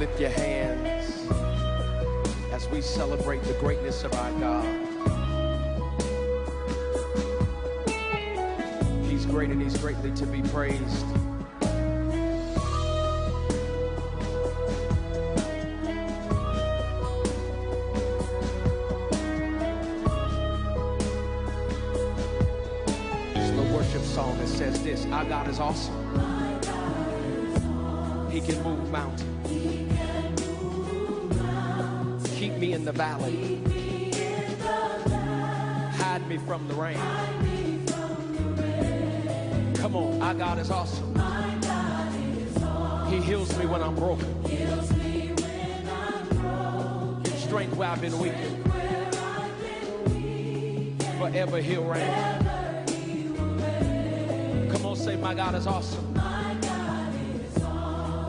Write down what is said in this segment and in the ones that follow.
Lift your hands as we celebrate the greatness of our God. He's great and he's greatly to be praised. There's a worship song that says this: our God is awesome. He can move mountains. Keep me in the valley. Hide me from the rain. Come on, our God is awesome. He heals me when I'm broken. Strength where I've been weak. Forever he'll reign. Come on, say, my God is awesome.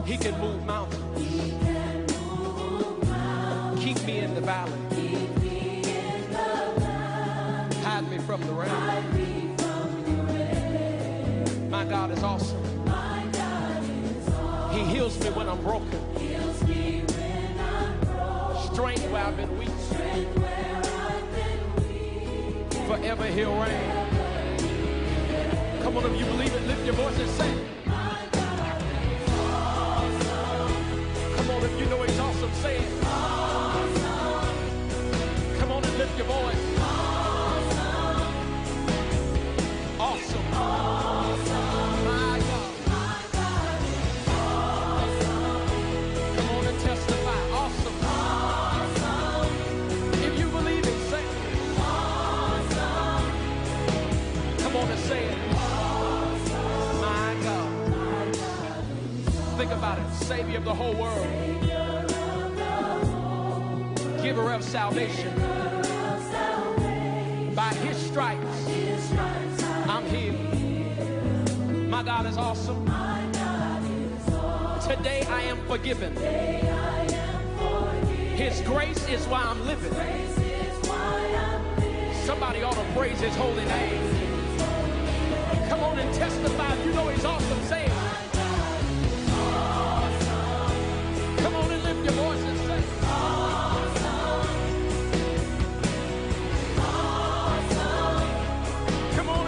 He can move mountains. Keep me in the valley. Hide me from the rain. My God is awesome. He heals me when I'm broken. Strength where I've been weak. Forever he'll reign. Come on, if you believe it, lift your voice and say it. If you know he's awesome, say it. Awesome. Come on and lift your voice. Awesome. Awesome. Awesome. My God. My God is awesome. Come on and testify. Awesome. Awesome. If you believe it, say it. Awesome. Come on and say it. Awesome. My God. Think about it. Savior of the whole world. Giver of salvation. By his stripes, I'm healed. My God is awesome. Today I am forgiven. His grace is why I'm living. Somebody ought to praise his holy name. Come on and testify. If you know he's awesome, say it. Come on and lift your voice and say it. Come on,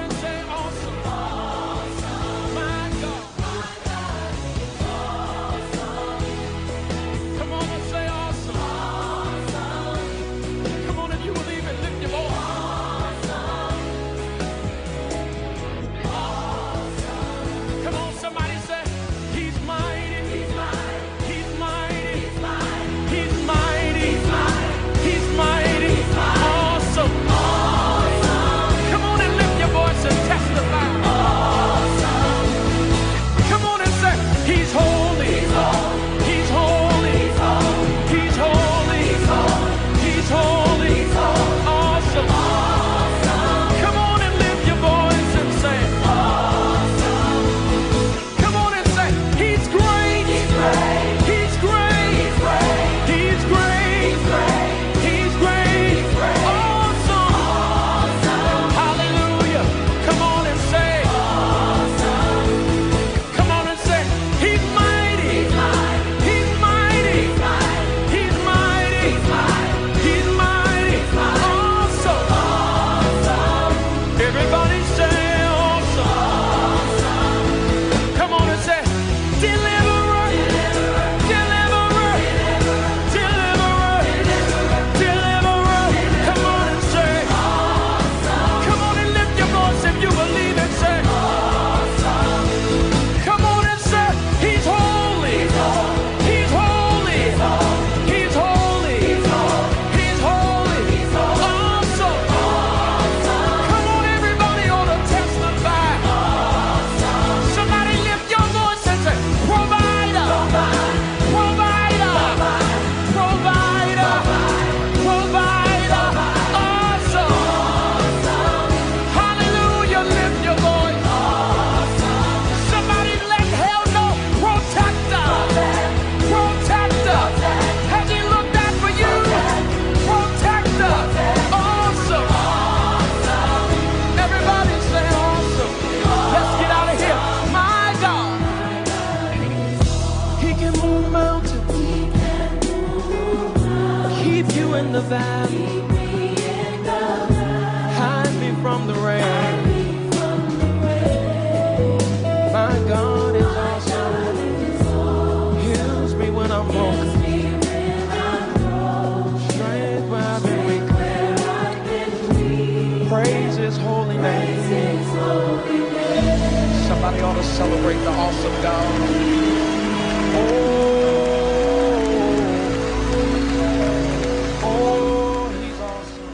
that. Hide me from the rain. My God is awesome. Heals me when I'm broken. Strength where I've been weak. Praise His holy name. Somebody ought to celebrate the awesome God. Oh, He's awesome.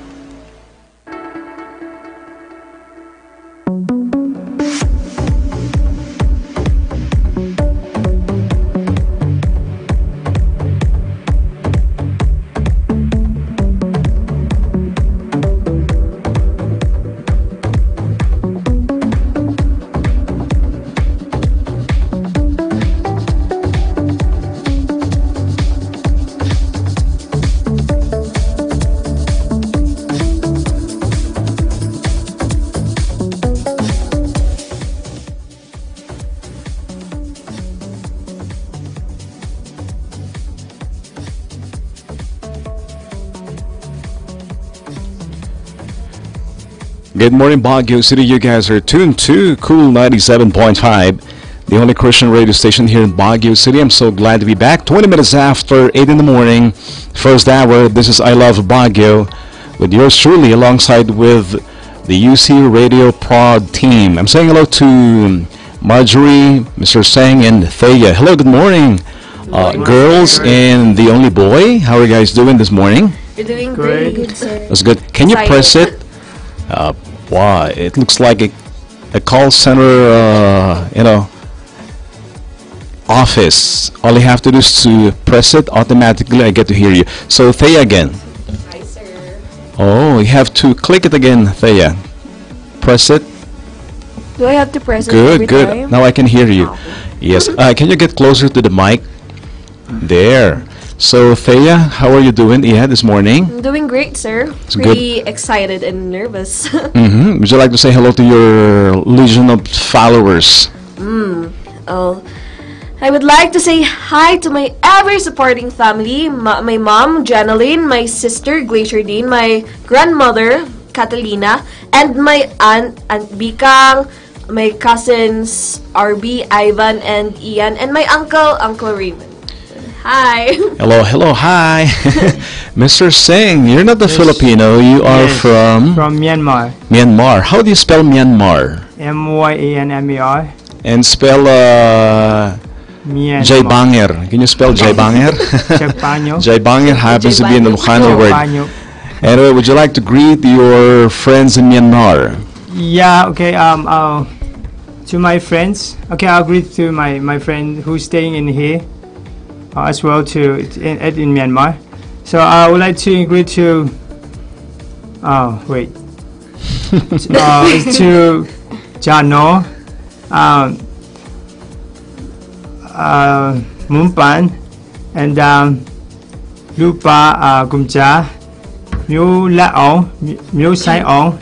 Good morning, Baguio City. You guys are tuned to Cool 97.5, the only Christian radio station here in Baguio City. I'm so glad to be back. 20 minutes after 8 in the morning, first hour. This is I Love Baguio with yours truly, alongside with the UC Radio Prod team. I'm saying hello to Marjorie, Mr. Sang, and Thea. Hello, good morning, girls and the only boy. How are you guys doing this morning? You're doing great, good sir. That's good. Can you press it? Wow, it looks like a call center, office. All you have to do is to press it. Automatically, I get to hear you. So, Thea again. Hi, sir. Oh, you have to click it again, Thea. Press it. Do I have to press it Good, every good. time? Now I can hear you. Yes. Can you get closer to the mic? There. So, Thea, how are you doing, this morning? I'm doing great, sir. It's Pretty excited and nervous. Mm-hmm. Would you like to say hello to your legion of followers? Oh, I would like to say hi to my ever-supporting family, my mom, Janeline, my sister, Glacier Dean, my grandmother, Catalina, and my aunt Bikang, my cousins, RB, Ivan, and Ian, and my Uncle Raymond. Hi. Hello, hi. Mr. Singh, you're not a Filipino, you are Yes. from From Myanmar. Myanmar. How do you spell Myanmar? Myanmar. And spell Myanmar. Jay Banger. Can you spell Jay Banger? Chapanyo. Jay Banger happens to be an Ilocano word. Chapanyo. Anyway, would you like to greet your friends in Myanmar? Yeah, okay. To my friends. Okay, I'll greet to my friend who's staying in here as well in Myanmar. So I would like to greet to. Oh wait. To Jano, Mumpan, and Lupa Gumja, Mu Laong, Mu Sai Ong,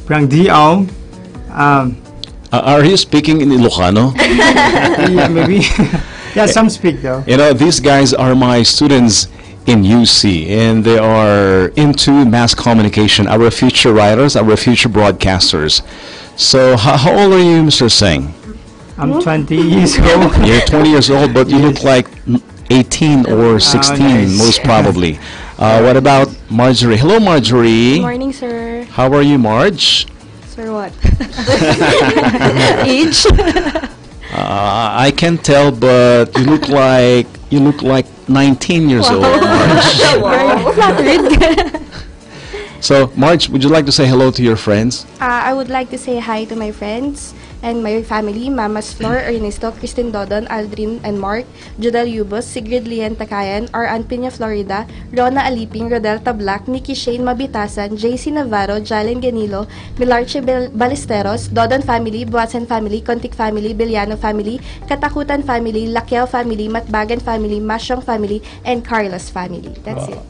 Prang Di Ong. Are you speaking in Ilocano? Yeah, maybe. Yeah, some speak though. You know, these guys are my students in UC, and they are into mass communication, our future writers, our future broadcasters. So, how old are you, Mr. Singh? I'm 20 years old. You're 20 years old, but you look like 18 or 16, nice. most probably. What about Marjorie? Hello, Marjorie. Morning, sir. How are you, Marge? Sir, what? Age? I can tell, but you look like 19 years old, Marge. Wow. Flattered. So, Marge, would you like to say hello to your friends? I would like to say hi to my friends and my family, Mamas Flor, Ernesto, Kristen Dodon, Aldrin and Mark, Judel Yubos, Sigrid Lian Takayan, R. Ann Pina, Florida, Rona Aliping, Rodel Tablak, Nikki Shane Mabitasan, JC Navarro, Jalen Ganilo, Milarche Ballesteros, Dodon family, Buasan family, Contic family, Biliano family, Katakutan family, Lakiao family, Matbagan family, Masyong family, and Carlos family. That's it.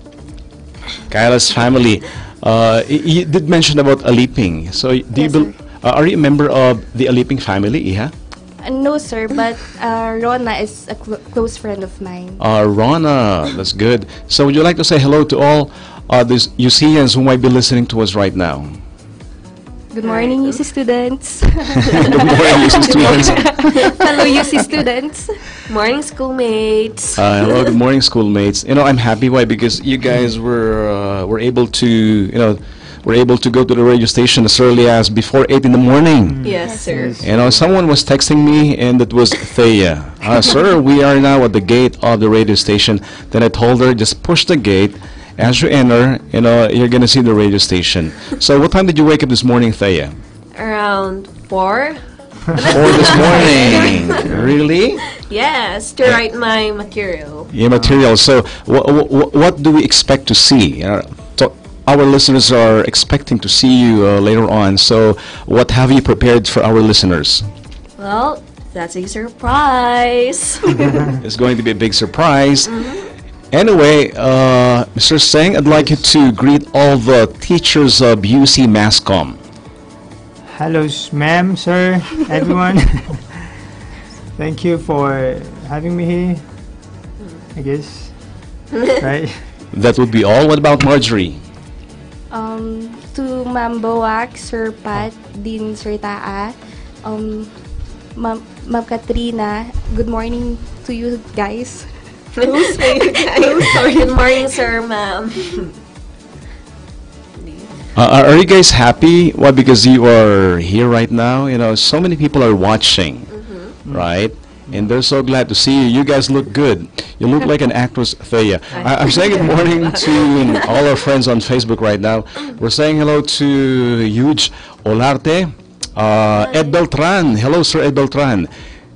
Kyla's family. You did mention about Aliping. So, do you Yes, sir. are you a member of the Aliping family, Iha? No, sir, but Rona is a close friend of mine. Rona, that's good. So, would you like to say hello to all these UCians who might be listening to us right now? Good morning, UC students. Good morning, UC students. Fellow UC students. Morning, schoolmates. Hello, good morning, schoolmates. I'm happy. Why? Because you guys were able to, were able to go to the radio station as early as before 8 in the morning. Yes, sir. Someone was texting me, and that was Thea. Sir, we are now at the gate of the radio station. Then I told her, just push the gate. As you enter, you're gonna see the radio station. So, what time did you wake up this morning, Thea? Around 4? 4 this morning. Really? Yes, to write my material. Yeah, material. So, what do we expect to see? Our listeners are expecting to see you later on. So, what have you prepared for our listeners? Well, that's a surprise. It's going to be a big surprise. Anyway, Mr. Singh, I'd like you to greet all the teachers of UC Masscom. Hello, ma'am, sir, everyone. Thank you for having me here. I guess, right? That would be all. What about Marjorie? To Ma'am Boak, Sir Pat, Dean Sir Taa, Ma'am Katrina, good morning to you guys. Good morning, sir, ma'am. Are you guys happy? Why? Because you are here right now. So many people are watching, right? And they're so glad to see you. You guys look good. You look like an actress, Thea. I'm saying good morning to all our friends on Facebook right now. We're saying hello to Huge Olarte, Ed Beltran. Hello, Sir Ed Beltran.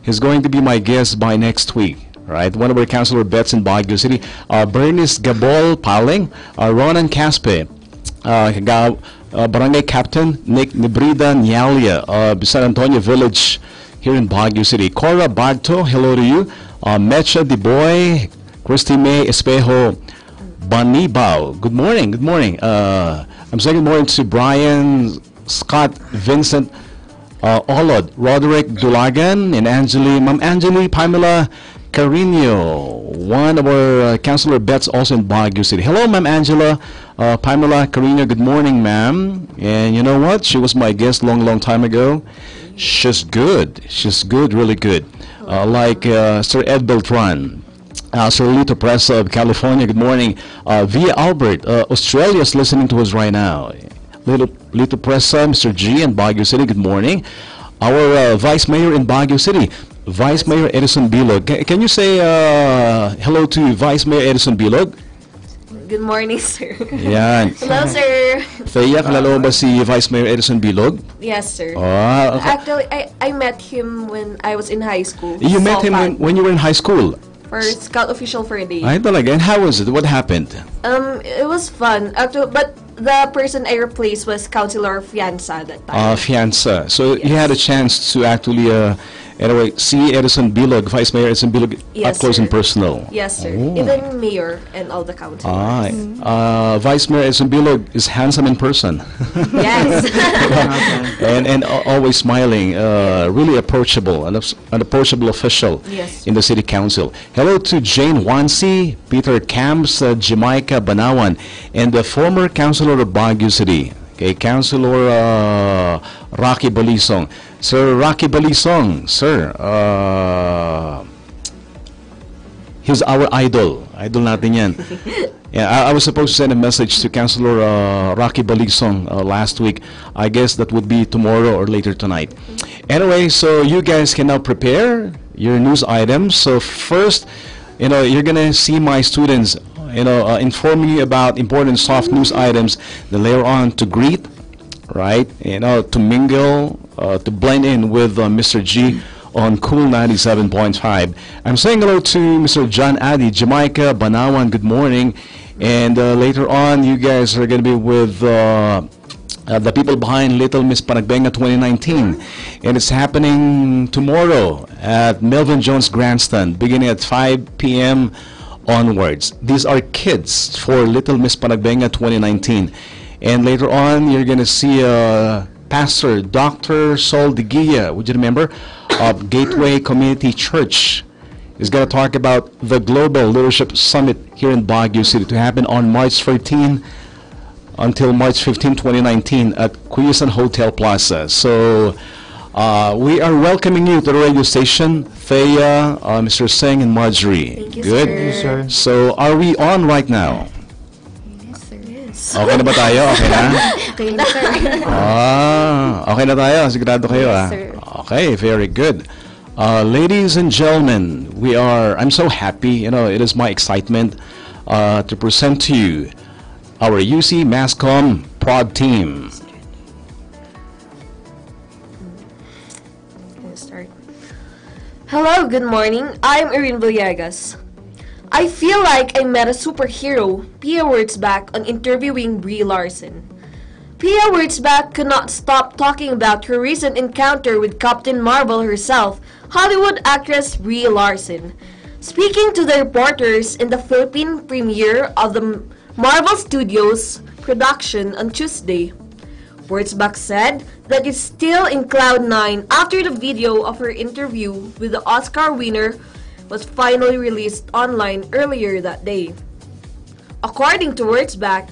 He's going to be my guest by next week. Right, one of our councilor bets in Baguio City, Bernice Gabol Paling, Ronan Caspe, Barangay Captain Nick Nibrida Nyalia, San Antonio Village here in Baguio City. Cora Barto, hello to you. Mecha Deboy, Christy May Espejo, Banibao. Good morning, good morning. I'm saying good morning to Brian, Scott, Vincent, Olod, Roderick Dulagan, and Ma'am Angeli, Pamela Carino, one of our councilor bets also in Baguio City. Hello, Ma'am Angela, Pamela Carino, good morning, ma'am. And you know what? She was my guest long time ago. She's good. She's good, really good. Like Sir Ed Beltran, Sir Lito Presa of California, good morning. Via Albert, Australia is listening to us right now. Lito Presa, Mr. G in Baguio City, good morning. Our Vice Mayor in Baguio City, Vice Mayor Edison Bilog. Can you say hello to Vice Mayor Edison Bilog? Good morning, sir. Yan. Hello, sir. Thea, kalala mo ba si Vice Mayor Edison Bilog? Yes, sir. Okay. Actually, I met him when I was in high school. You met him when you were in high school? For Scout Official for a day. Ay, talaga. And how was it? What happened? It was fun. Actually, but the person I replaced was Councilor Fianza that time. Fianza. So you had a chance to actually, anyway, see Edison Bilog, Vice Mayor Edison Bilog, Yes, up close sir. and personal. Yes, sir. Oh. Even mayor and all the councilors. Vice Mayor Edison Bilog is handsome in person. Yes. and always smiling, really approachable, an approachable official Yes. in the city council. Hello to Jane Wansi, Peter Camps, Jamaica Banawan, and the former councilor of Baguio City, okay, Councilor Rocky Balisong. Sir Rocky Balisong, sir, he's our idol. Idol natin yan. Yeah, I was supposed to send a message to Councilor Rocky Balisong last week. I guess that would be tomorrow or later tonight. Anyway, so you guys can now prepare your news items. So first, you're gonna see my students, informing you about important soft news items. Then later on to greet, right? To mingle, to blend in with Mr. G on Cool 97.5. I'm saying hello to Mr. John Addy, Jamaica, Banawan, good morning. And later on, you guys are going to be with the people behind Little Miss Panagbenga 2019. And it's happening tomorrow at Melvin Jones Grandstand, beginning at 5 p.m. onwards. These are kids for Little Miss Panagbenga 2019. And later on, you're going to see Pastor Dr. Sol De Guia, would you remember, of Gateway Community Church. Is going to talk about the Global Leadership Summit here in Baguio City to happen on March 13 until March 15, 2019 at Cuyasan Hotel Plaza. So we are welcoming you to the radio station, Thea, Mr. Seng, and Marjorie. Thank you, Good. sir. Thank you, sir. So are we on right now? Yes, sir. Yes. Okay na ba tayo? Okay na? Okay na, sir. Okay na tayo. Sigurado kayo, Yes, sir. Okay, very good. Ladies and gentlemen, I'm so happy, it is my excitement to present to you our UC Masscom prod team. Start. Hello, good morning. I'm Erin Villegas. I feel like I met a superhero, Pia Wurtzbach, on interviewing Brie Larson. Pia Wurtzbach could not stop talking about her recent encounter with Captain Marvel herself, Hollywood actress Brie Larson. Speaking to the reporters in the Philippine premiere of the Marvel Studios production on Tuesday, Wurtzbach said that it's still in cloud nine after the video of her interview with the Oscar winner was finally released online earlier that day. According to Wurtzbach,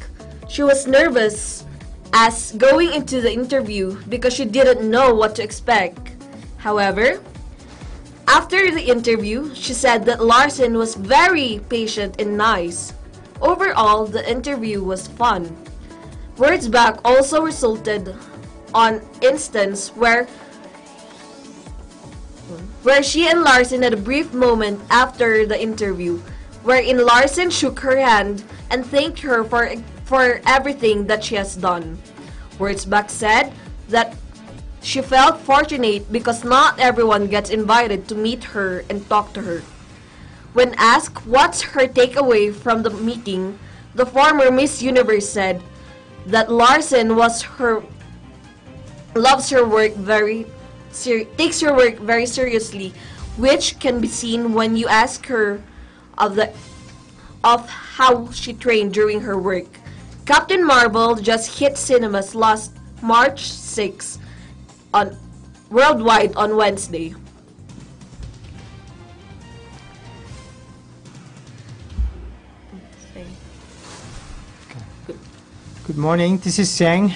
she was nervous as going into the interview because she didn't know what to expect. However, after the interview, she said that Larson was very patient and nice. Overall, the interview was fun. Wurtzbach also resulted on instance where she and Larson had a brief moment after the interview, wherein Larson shook her hand and thanked her for everything that she has done. Wurtzbach said that she felt fortunate because not everyone gets invited to meet her and talk to her. When asked what's her takeaway from the meeting, the former Miss Universe said that Larson loves her work takes her work very seriously, which can be seen when you ask her of how she trained during her work. Captain Marvel just hit cinemas last March 6 on worldwide on Wednesday. Good morning, this is Sang.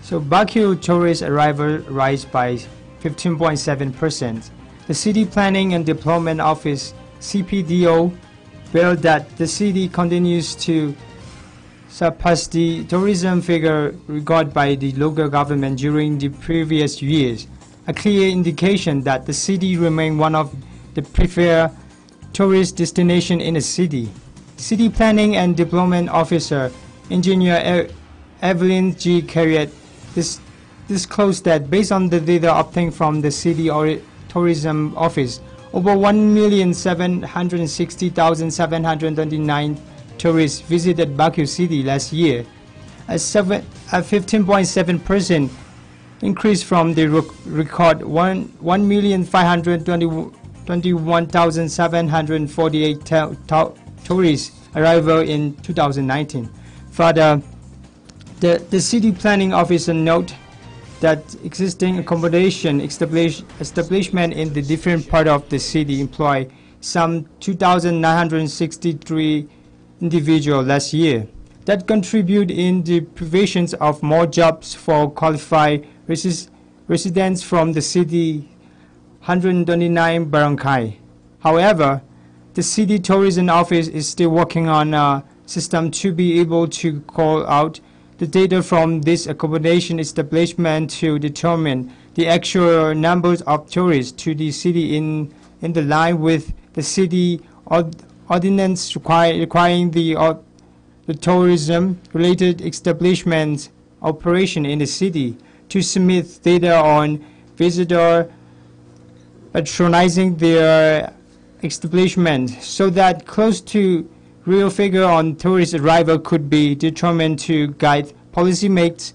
So Baguio tourist arrival rise by 15.7%. The City Planning and Development Office, CPDO, felt that the city continues to surpass the tourism figure recorded by the local government during the previous years, a clear indication that the city remains one of the preferred tourist destination in the city. City Planning and Development Officer Engineer Evelyn G. Carriot disclosed that based on the data obtained from the City Tourism Office, over 1,760,729 tourists visited Baguio City last year, a 15.7% increase from the record 1,521,748 tourist arrival in 2019. Further, the city planning officer note that existing accommodation establishment in the different part of the city employ some 2,963 individuals last year that contribute in the provisions of more jobs for qualified residents from the city 129 barangay. However, the city tourism office is still working on a system to be able to call out the data from this accommodation establishment to determine the actual numbers of tourists to the city in the line with the city ordinance requiring the tourism related establishment operation in the city to submit data on visitor patronizing their establishment so that close to real figure on tourist arrival could be determined to guide policymakers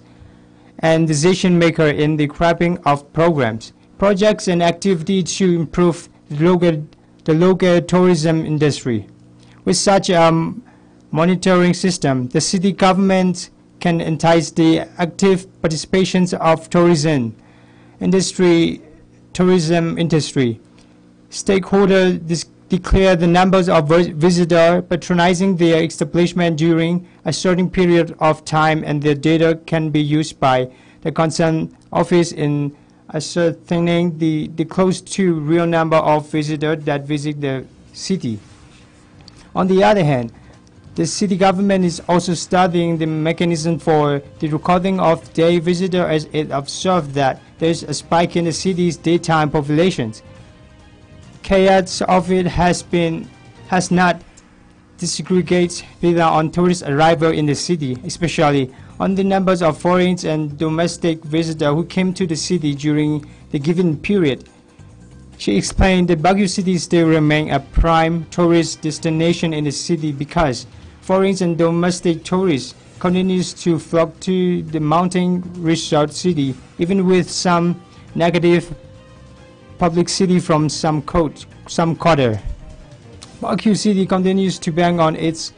and decision makers in the crafting of programs, projects and activities to improve the local tourism industry. With such a monitoring system, the city government can entice the active participation of tourism industry. Stakeholder declare the numbers of visitors patronizing their establishment during a certain period of time, and the data can be used by the concerned office in ascertaining the close to real number of visitors that visit the city. On the other hand, the city government is also studying the mechanism for the recording of day visitors as it observed that there is a spike in the city's daytime populations. KAD's office has not disaggregates data on tourist arrival in the city, especially on the numbers of foreign and domestic visitors who came to the city during the given period. She explained that Baguio City still remains a prime tourist destination in the city because foreign and domestic tourists continues to flock to the mountain resort city, even with some negative publicity from some quarter. Baguio City continues to bank on its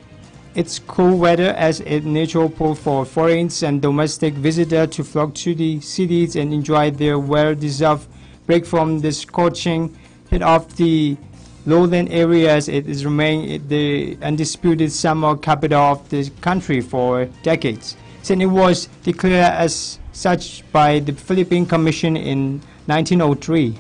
cool weather as a natural pull for foreign and domestic visitors to flock to the cities and enjoy their well-deserved break from the scorching heat of the lowland areas. It has remained the undisputed summer capital of the country for decades, since it was declared as such by the Philippine Commission in 1903.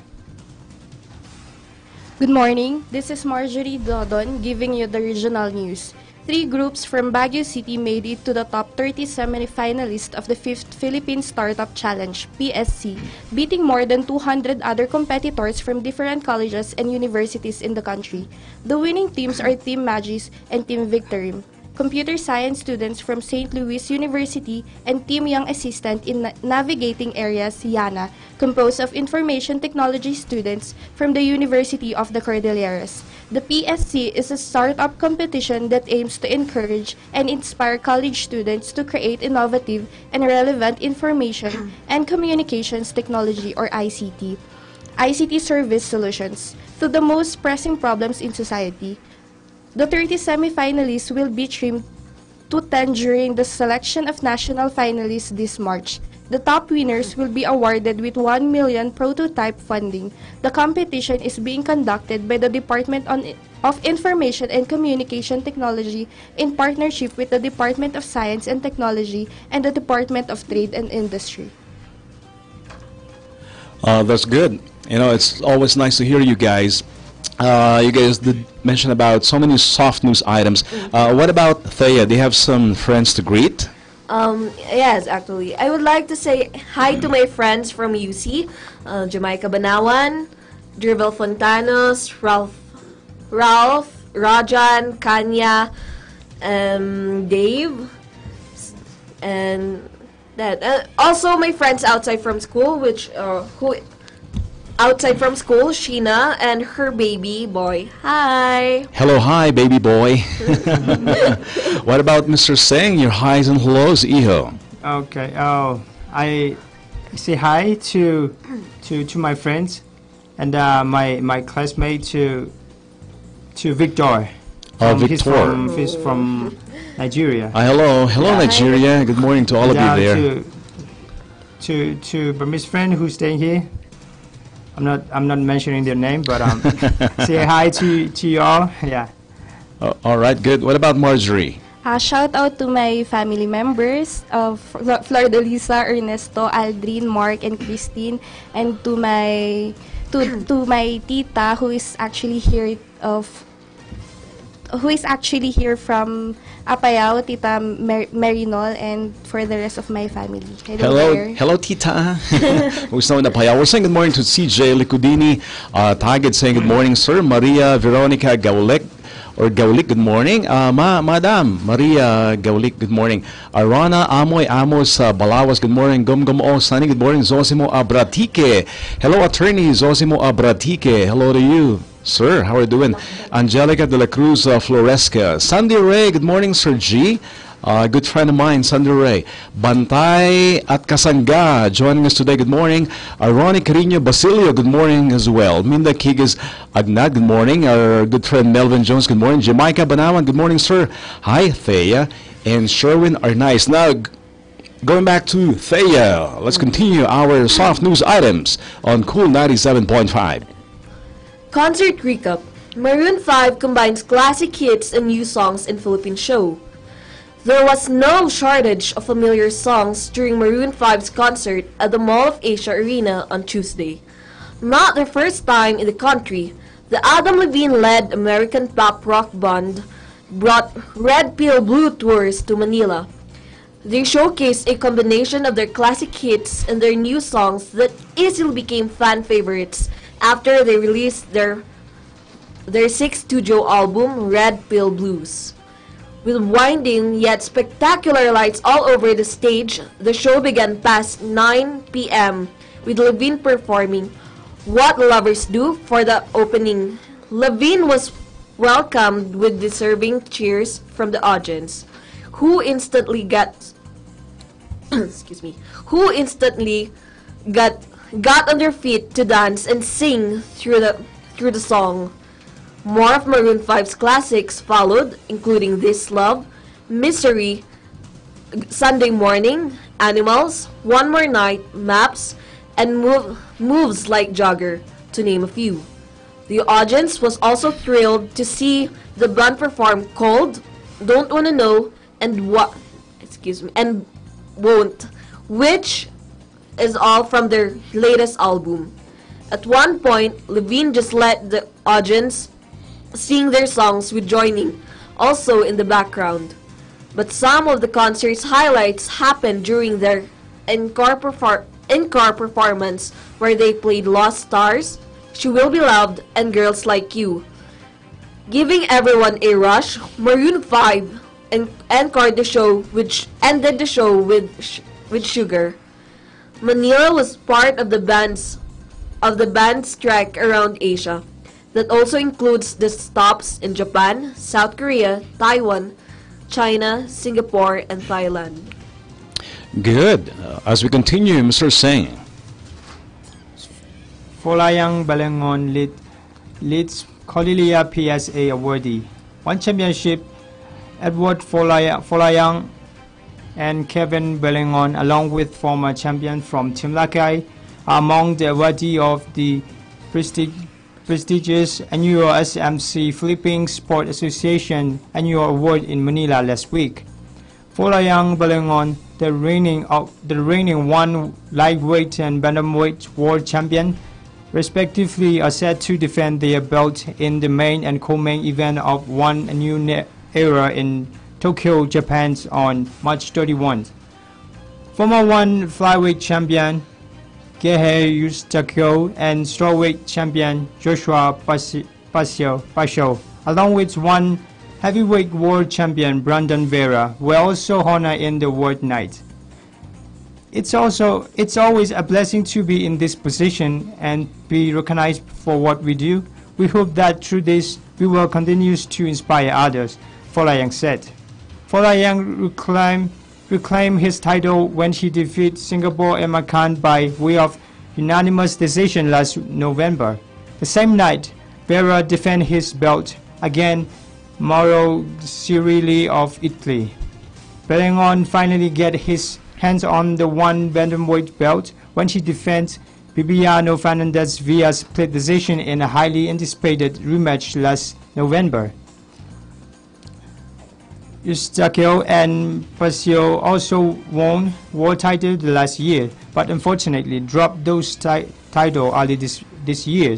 Good morning, this is Marjorie Dodon giving you the regional news. 3 groups from Baguio City made it to the top 30 semi-finalists of the 5th Philippine Startup Challenge, PSC, beating more than 200 other competitors from different colleges and universities in the country. The winning teams are Team Magis and Team Victorim, computer science students from St. Louis University, and Team Young Assistant in Navigating Areas, YANA, composed of information technology students from the University of the Cordilleras. The PSC is a startup competition that aims to encourage and inspire college students to create innovative and relevant information and communications technology, or ICT service solutions to the most pressing problems in society. The 30 semi-finalists will be trimmed to 10 during the selection of national finalists this March. The top winners will be awarded with 1 million prototype funding. The competition is being conducted by the Department of Information and Communication Technology in partnership with the Department of Science and Technology and the Department of Trade and Industry. That's good. You know, it's always nice to hear you guys. You guys did mention about so many soft news items. What about Thea? Do you have some friends to greet? Yes, actually. I would like to say hi to my friends from UC, Jamaica Banawan, Drivel Fontanos, Ralph, Rajan, Kanya, Dave, and that. Also, my friends outside from school, outside from school, Sheena and her baby boy. Hi. Hello, hi, baby boy. What about Mr. Singh? Your highs and hellos, Iho. Okay. I say hi to my friends and my classmate to Victor. Victor. He's from Nigeria. Hello, Nigeria. Good morning to all of you there. To Burmese friend who's staying here. I'm not mentioning their name, but say hi to you all. Yeah. All right, good. What about Marjorie? Shout out to my family members of Flor de Lisa, Ernesto, Aldrin, Mark, and Christine, and to my tita who is actually here from Apayao, Tita Marinol, and for the rest of my family. Hello, Tita. Who's now in Apayao. We're saying good morning to CJ Licudini. Target saying good morning, sir. Maria Veronica Gaulik. Good morning. Madam Maria Gaulik, good morning. Arana Amoy Amos Balawas, good morning. Gum O Sunny, good morning. Zosimo Abratike. Hello, attorney Zosimo Abratike. Hello to you, sir. How are you doing? Angelica de la Cruz Floresca. Sandy Ray, good morning, Sir G. Good friend of mine, Sandy Ray. Bantay at Kasanga joining us today. Good morning. Ronnie Carino Basilio, good morning as well. Minda Kigas Agnad, good morning. Our good friend Melvin Jones, good morning. Jamaica Banawan, good morning, sir. Hi, Thea and Sherwin are nice. Now, going back to Thea, let's continue our soft news items on Cool 97.5. Concert recap. Maroon 5 combines classic hits and new songs in Philippine show. There was no shortage of familiar songs during Maroon 5's concert at the Mall of Asia Arena on Tuesday. Not their first time in the country, the Adam Levine-led American pop rock band brought Red Pill Blue tours to Manila. They showcased a combination of their classic hits and their new songs that easily became fan favorites after they released their sixth studio album, Red Pill Blues. With winding yet spectacular lights all over the stage, the show began past 9 p.m. with Levine performing What Lovers Do for the opening. Levine was welcomed with deserving cheers from the audience, who instantly got got on their feet to dance and sing through the song. More of Maroon 5's classics followed, including This Love, Misery, Sunday Morning, Animals, One More Night, Maps, and Moves Like Jogger, to name a few. The audience was also thrilled to see the band perform Cold, Don't Wanna Know, and and Won't, which is all from their latest album. At one point, Levine just let the audience sing their songs with joining also in the background. But some of the concert's highlights happened during their encore performance, where they played Lost Stars, She Will Be Loved, and Girls Like You. Giving everyone a rush, Maroon 5 encored the show, which ended the show with Sugar. Manila was part of the band's trek around Asia. That also includes the stops in Japan, South Korea, Taiwan, China, Singapore, and Thailand. Good. As we continue, Mr. Singh. Folayang Balangon leads Colilia PSA awardee. One championship, Edward Folayang and Kevin Balangon, along with former champion from Team Lakay, are among the awardees of the prestigious annual SMC Philippine Sport Association annual award in Manila last week. Folayang Balangon, the reigning one lightweight and bantamweight world champion, respectively, are set to defend their belt in the main and co-main event of One New Era in Tokyo, Japan on March 31. Former one flyweight champion Gehe Eustakio and strawweight champion Joshua Pasio, along with one heavyweight world champion Brandon Vera, were also honored in the World Night. It's always a blessing to be in this position and be recognized for what we do. We hope that through this we will continue to inspire others, Folayang said. Folayang reclaimed his title when he defeated Singapore Emma Khan by way of unanimous decision last November. The same night, Vera defended his belt against Mauro Cirilli of Italy. Balangon finally get his hands on the one bantamweight belt when he defends Bibiano Fernandez via split decision in a highly anticipated rematch last November. Eustakio and Pasio also won world title last year, but unfortunately dropped those titles early this year.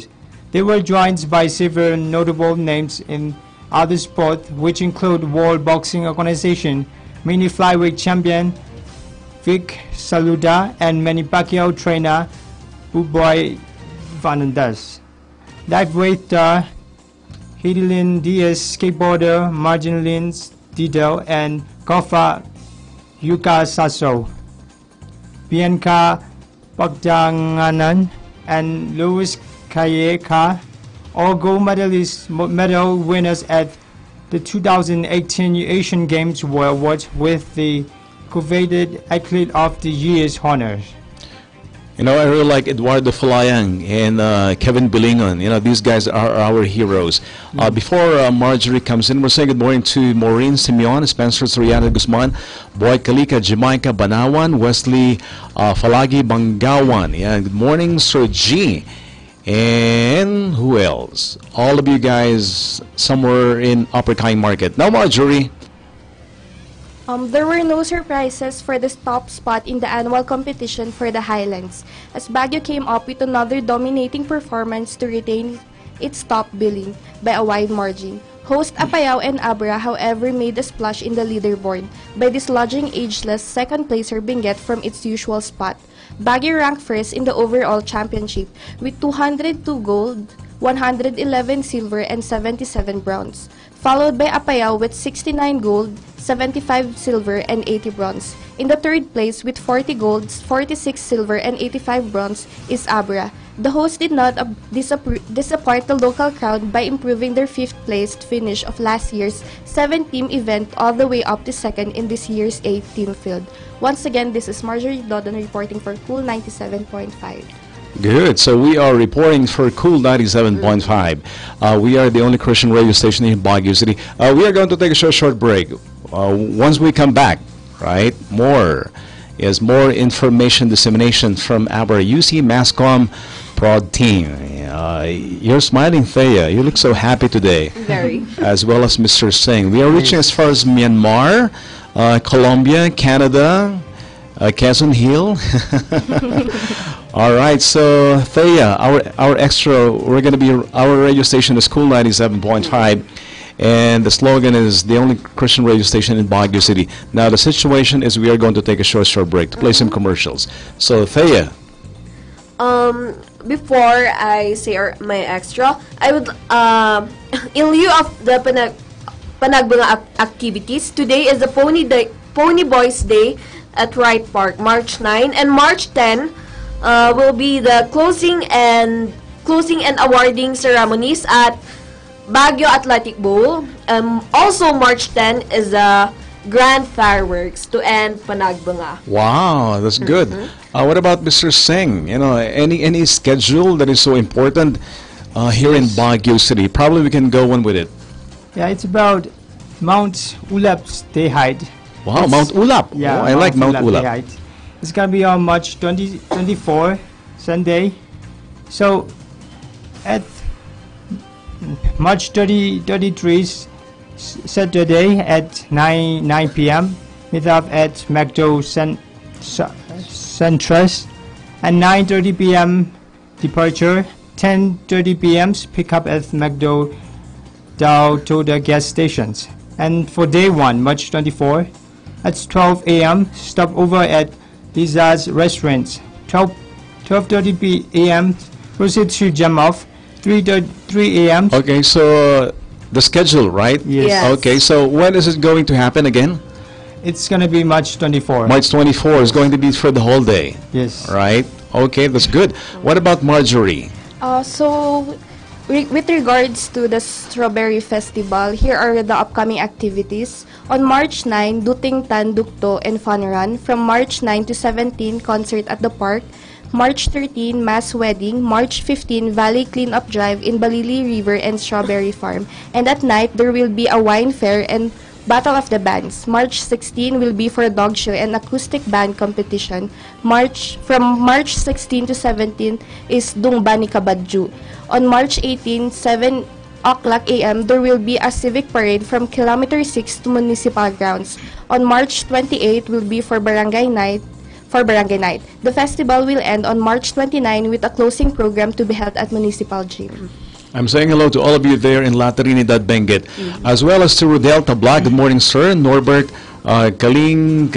They were joined by several notable names in other sports, which include World Boxing Organization, mini flyweight champion Vic Saluda, and Manny Pacquiao trainer Buboy Fernandez. Lightweight Hidilyn Diaz, skateboarder Marjolin Didel, and golfer Yuka Sasso. Bianca Pagdanganan and Luis Calleja, all gold medal winners at the 2018 Asian Games, were awarded with the coveted Athlete of the Year's honors. You know, I really like Eduardo Folayang and Kevin Balangon. You know, these guys are our heroes. Before Marjorie comes in, we're saying good morning to Maureen Simeon, Spencer Soriano Guzman, Boy Kalika, Jamaica Banawan, Wesley Falagi Bangawan. Yeah, good morning, Sir G. And who else? All of you guys somewhere in Upper Kind Market. Now, Marjorie. There were no surprises for the top spot in the annual competition for the Highlands, as Baguio came up with another dominating performance to retain its top billing by a wide margin. Host Apayao and Abra, however, made a splash in the leaderboard by dislodging ageless second placer Benguet from its usual spot. Baguio ranked first in the overall championship with 202 gold, 111 silver, and 77 bronze, followed by Apayao with 69 gold, 75 silver, and 80 bronze. In the third place with 40 golds, 46 silver, and 85 bronze is Abra. The host did not disappoint the local crowd by improving their fifth-placed finish of last year's 7-team event all the way up to second in this year's 8-team field. Once again, this is Marjorie Dodon reporting for Cool 97.5. Good. So we are reporting for Cool 97.5. We are the only Christian radio station in Baguio City. We are going to take a short break. Once we come back, right, more information dissemination from our UC Mascom Prod team. You're smiling, Thea. You look so happy today. Very. As well as Mr. Singh. We are reaching as far as Myanmar, Colombia, Canada, Quezon Hill. All right, so Thea, our extra, our radio station is Cool 97.5, and the slogan is the only Christian radio station in Baguio City. Now the situation is we are going to take a short break to play some commercials. So Thea. Before I say my extra, I would, in lieu of the Panagbanga activities, today is the Pony Boys Day at Wright Park, March 9, and March 10 will be the closing and awarding ceremonies at Baguio Athletic Bowl. Also, March 10 is the grand fireworks to end Panagbanga. Wow, that's good. What about Mr. Singh? You know, any schedule that is so important here in Baguio City? Probably we can go on with it. Yeah, it's about Mount Ulap's Day Height. Wow, Mount Ulap. Yeah, Oh, I like Mount Ulap. Day Height. It's gonna be on March 24, Sunday. So at March 33, Saturday at 9 p.m. Meet up at McDo Centrus. At 9:30 p.m. departure. 10:30 p.m. pick up at McDo down to the gas stations. And for day 1, March 24, at 12 a.m. stop over at Liza's restaurants. 12:30 a.m. proceed to jump off. 3 a.m. Okay, so the schedule, right? Yes. Yes. Okay, so when is it going to happen again? It's gonna be March 24. March 24 is going to be for the whole day, Yes. right? Okay, that's good. What about Marjorie? With regards to the Strawberry Festival, here are the upcoming activities. On March 9, Duting Tan Dukto and Fun Run. From March 9 to 17, concert at the park. March 13, Mass Wedding. March 15, Valley Cleanup Drive in Balili River and Strawberry Farm. And at night, there will be a wine fair and Battle of the Bands. March 16 will be for a dog show and acoustic band competition. From March 16 to 17 is Dungbani Kabadju. On March 18, 7 o'clock a.m., there will be a civic parade from Kilometer 6 to Municipal Grounds. On March 28 will be for Barangay Night. The festival will end on March 29 with a closing program to be held at Municipal Gym. I'm saying hello to all of you there in La Trinidad, Benguet, as well as to Rodel Tabla. Good morning, sir. Norbert Galingan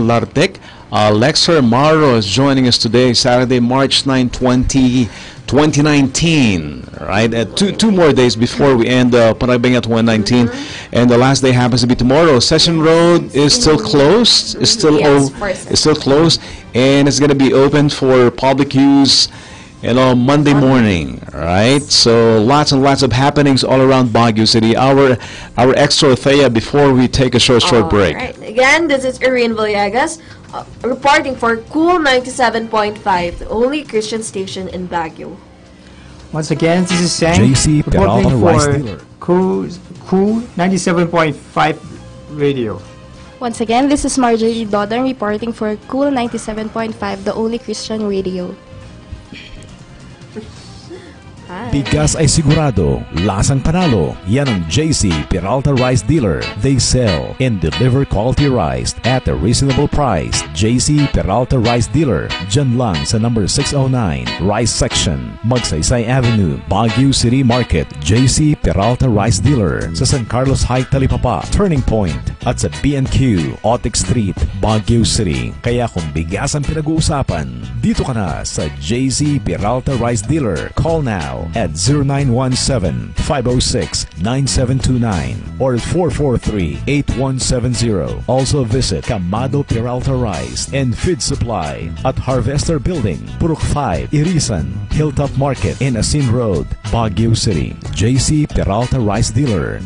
Lartek. Lexer Maro is joining us today, Saturday, March 9, 2019. Right, two more days before we end Panagbanga 2019, and the last day happens to be tomorrow. Session Road is still closed. It's still it's still closed, and it's going to be open for public use. Monday morning, right? So lots and lots of happenings all around Baguio City. Our extra Thea before we take a short break. Right. Again, this is Irene Villegas reporting for Cool 97.5, the only Christian station in Baguio. Once again, this is Sang JC reporting Peralta Rice for Dealer. Cool 97.5 Radio. Once again, this is Marjorie Dodon reporting for Cool 97.5, the only Christian radio. Bigas ay sigurado, lasang panalo. Yan ang JC Peralta Rice Dealer. They sell and deliver quality rice at a reasonable price. JC Peralta Rice Dealer. Diyan lang sa number 609, Rice Section, Magsaysay Avenue, Baguio City Market. JC Peralta Rice Dealer sa San Carlos High Talipapa, Turning Point, at sa B&Q, Otic Street, Baguio City. Kaya kung bigas ang pinag-uusapan, dito ka na sa JC Peralta Rice Dealer. Call now at 0917-506-9729 or 443-8170. Also visit Camado Peralta Rice and Feed Supply at Harvester Building, Purok 5, Irisan, Hilltop Market, and Asin Road, Baguio City. JC Peralta Rice Dealer.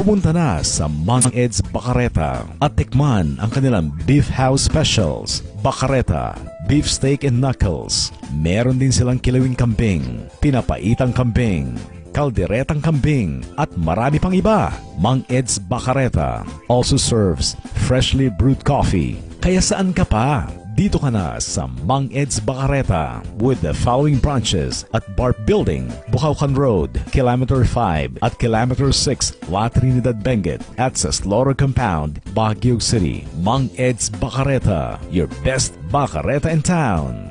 Pumunta na sa Mang Ed's Bacareta at tikman ang kanilang Beef House Specials. Bacareta, beef steak and knuckles. Meron din silang kilawing kambing, pinapaitang kambing, kalderetang kambing, at marami pang iba. Mang Ed's Bacareta also serves freshly brewed coffee. Kaya saan ka pa? Dito ka na sa Mang Ed's Bacareta with the following branches at Barp Building, Bukaucan Road, Kilometer 5 at Kilometer 6, La Trinidad Benguet, at sa Slaughter Compound, Baguio City. Mang Ed's Bacareta, your best Bacareta in town.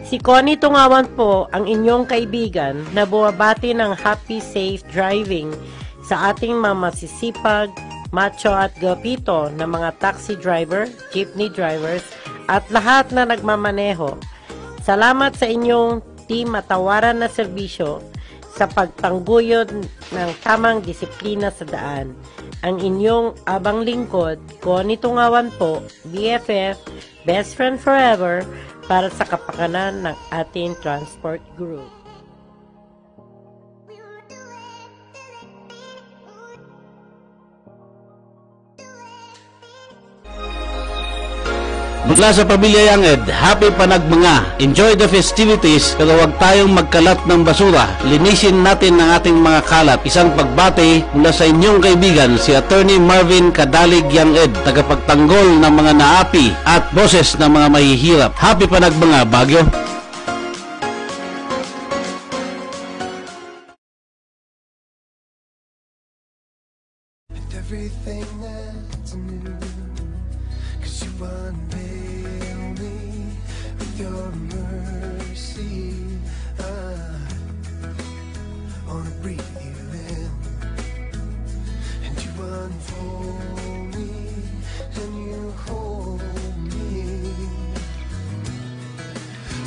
Si Connie Tungawan po ang inyong kaibigan na bumabati ng happy, safe driving sa ating mga masisipag, macho at gapito na mga taxi driver, jeepney drivers at lahat na nagmamaneho. Salamat sa inyong team at tawaran na serbisyo sa pagtangguyod ng tamang disiplina sa daan. Ang inyong abang lingkod, Connie Tungawan po, BFF, Best Friend Forever, para sa kapakanan ng ating transport group. Mula sa Pamilya Yanged, happy panagmanga. Enjoy the festivities, pero huwag tayong magkalat ng basura. Linisin natin ang ating mga kalat. Isang pagbate mula sa inyong kaibigan, si Attorney Marvin Kadalig Yanged, tagapagtanggol ng mga naapi at boses ng mga mahihirap. Happy panagmanga, Baguio. Everything that's new, 'cause you unveil me with your mercy. I wanna breathe you in, and you unfold me, and you hold me.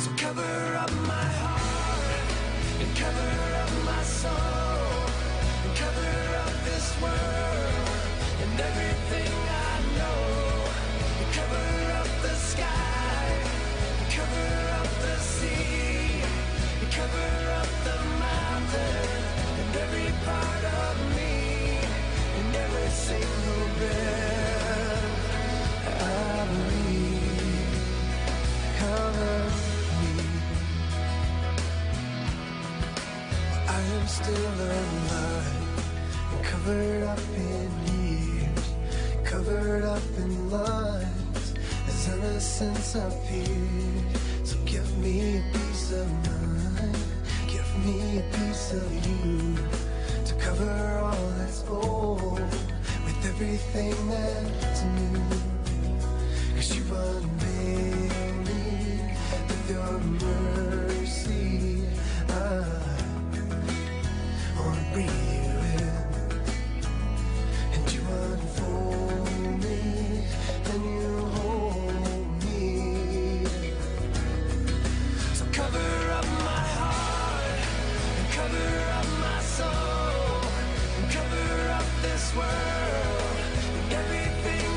So cover up my heart, and cover up my soul, and cover up this world. And everything I know, you cover up the sky, you cover up the sea, you cover up the mountain, and every part of me, and every single breath I breathe. Cover me. I am still alive, covered up in years, covered up in lies, as innocence appears. So give me a piece of mind, give me a piece of you, to cover all that's old with everything that's new. 'Cause you unveil me with your mercy. I wanna breathe you in, and you unfold me, and you hold me. So cover up my heart, and cover up my soul, and cover up this world, and everything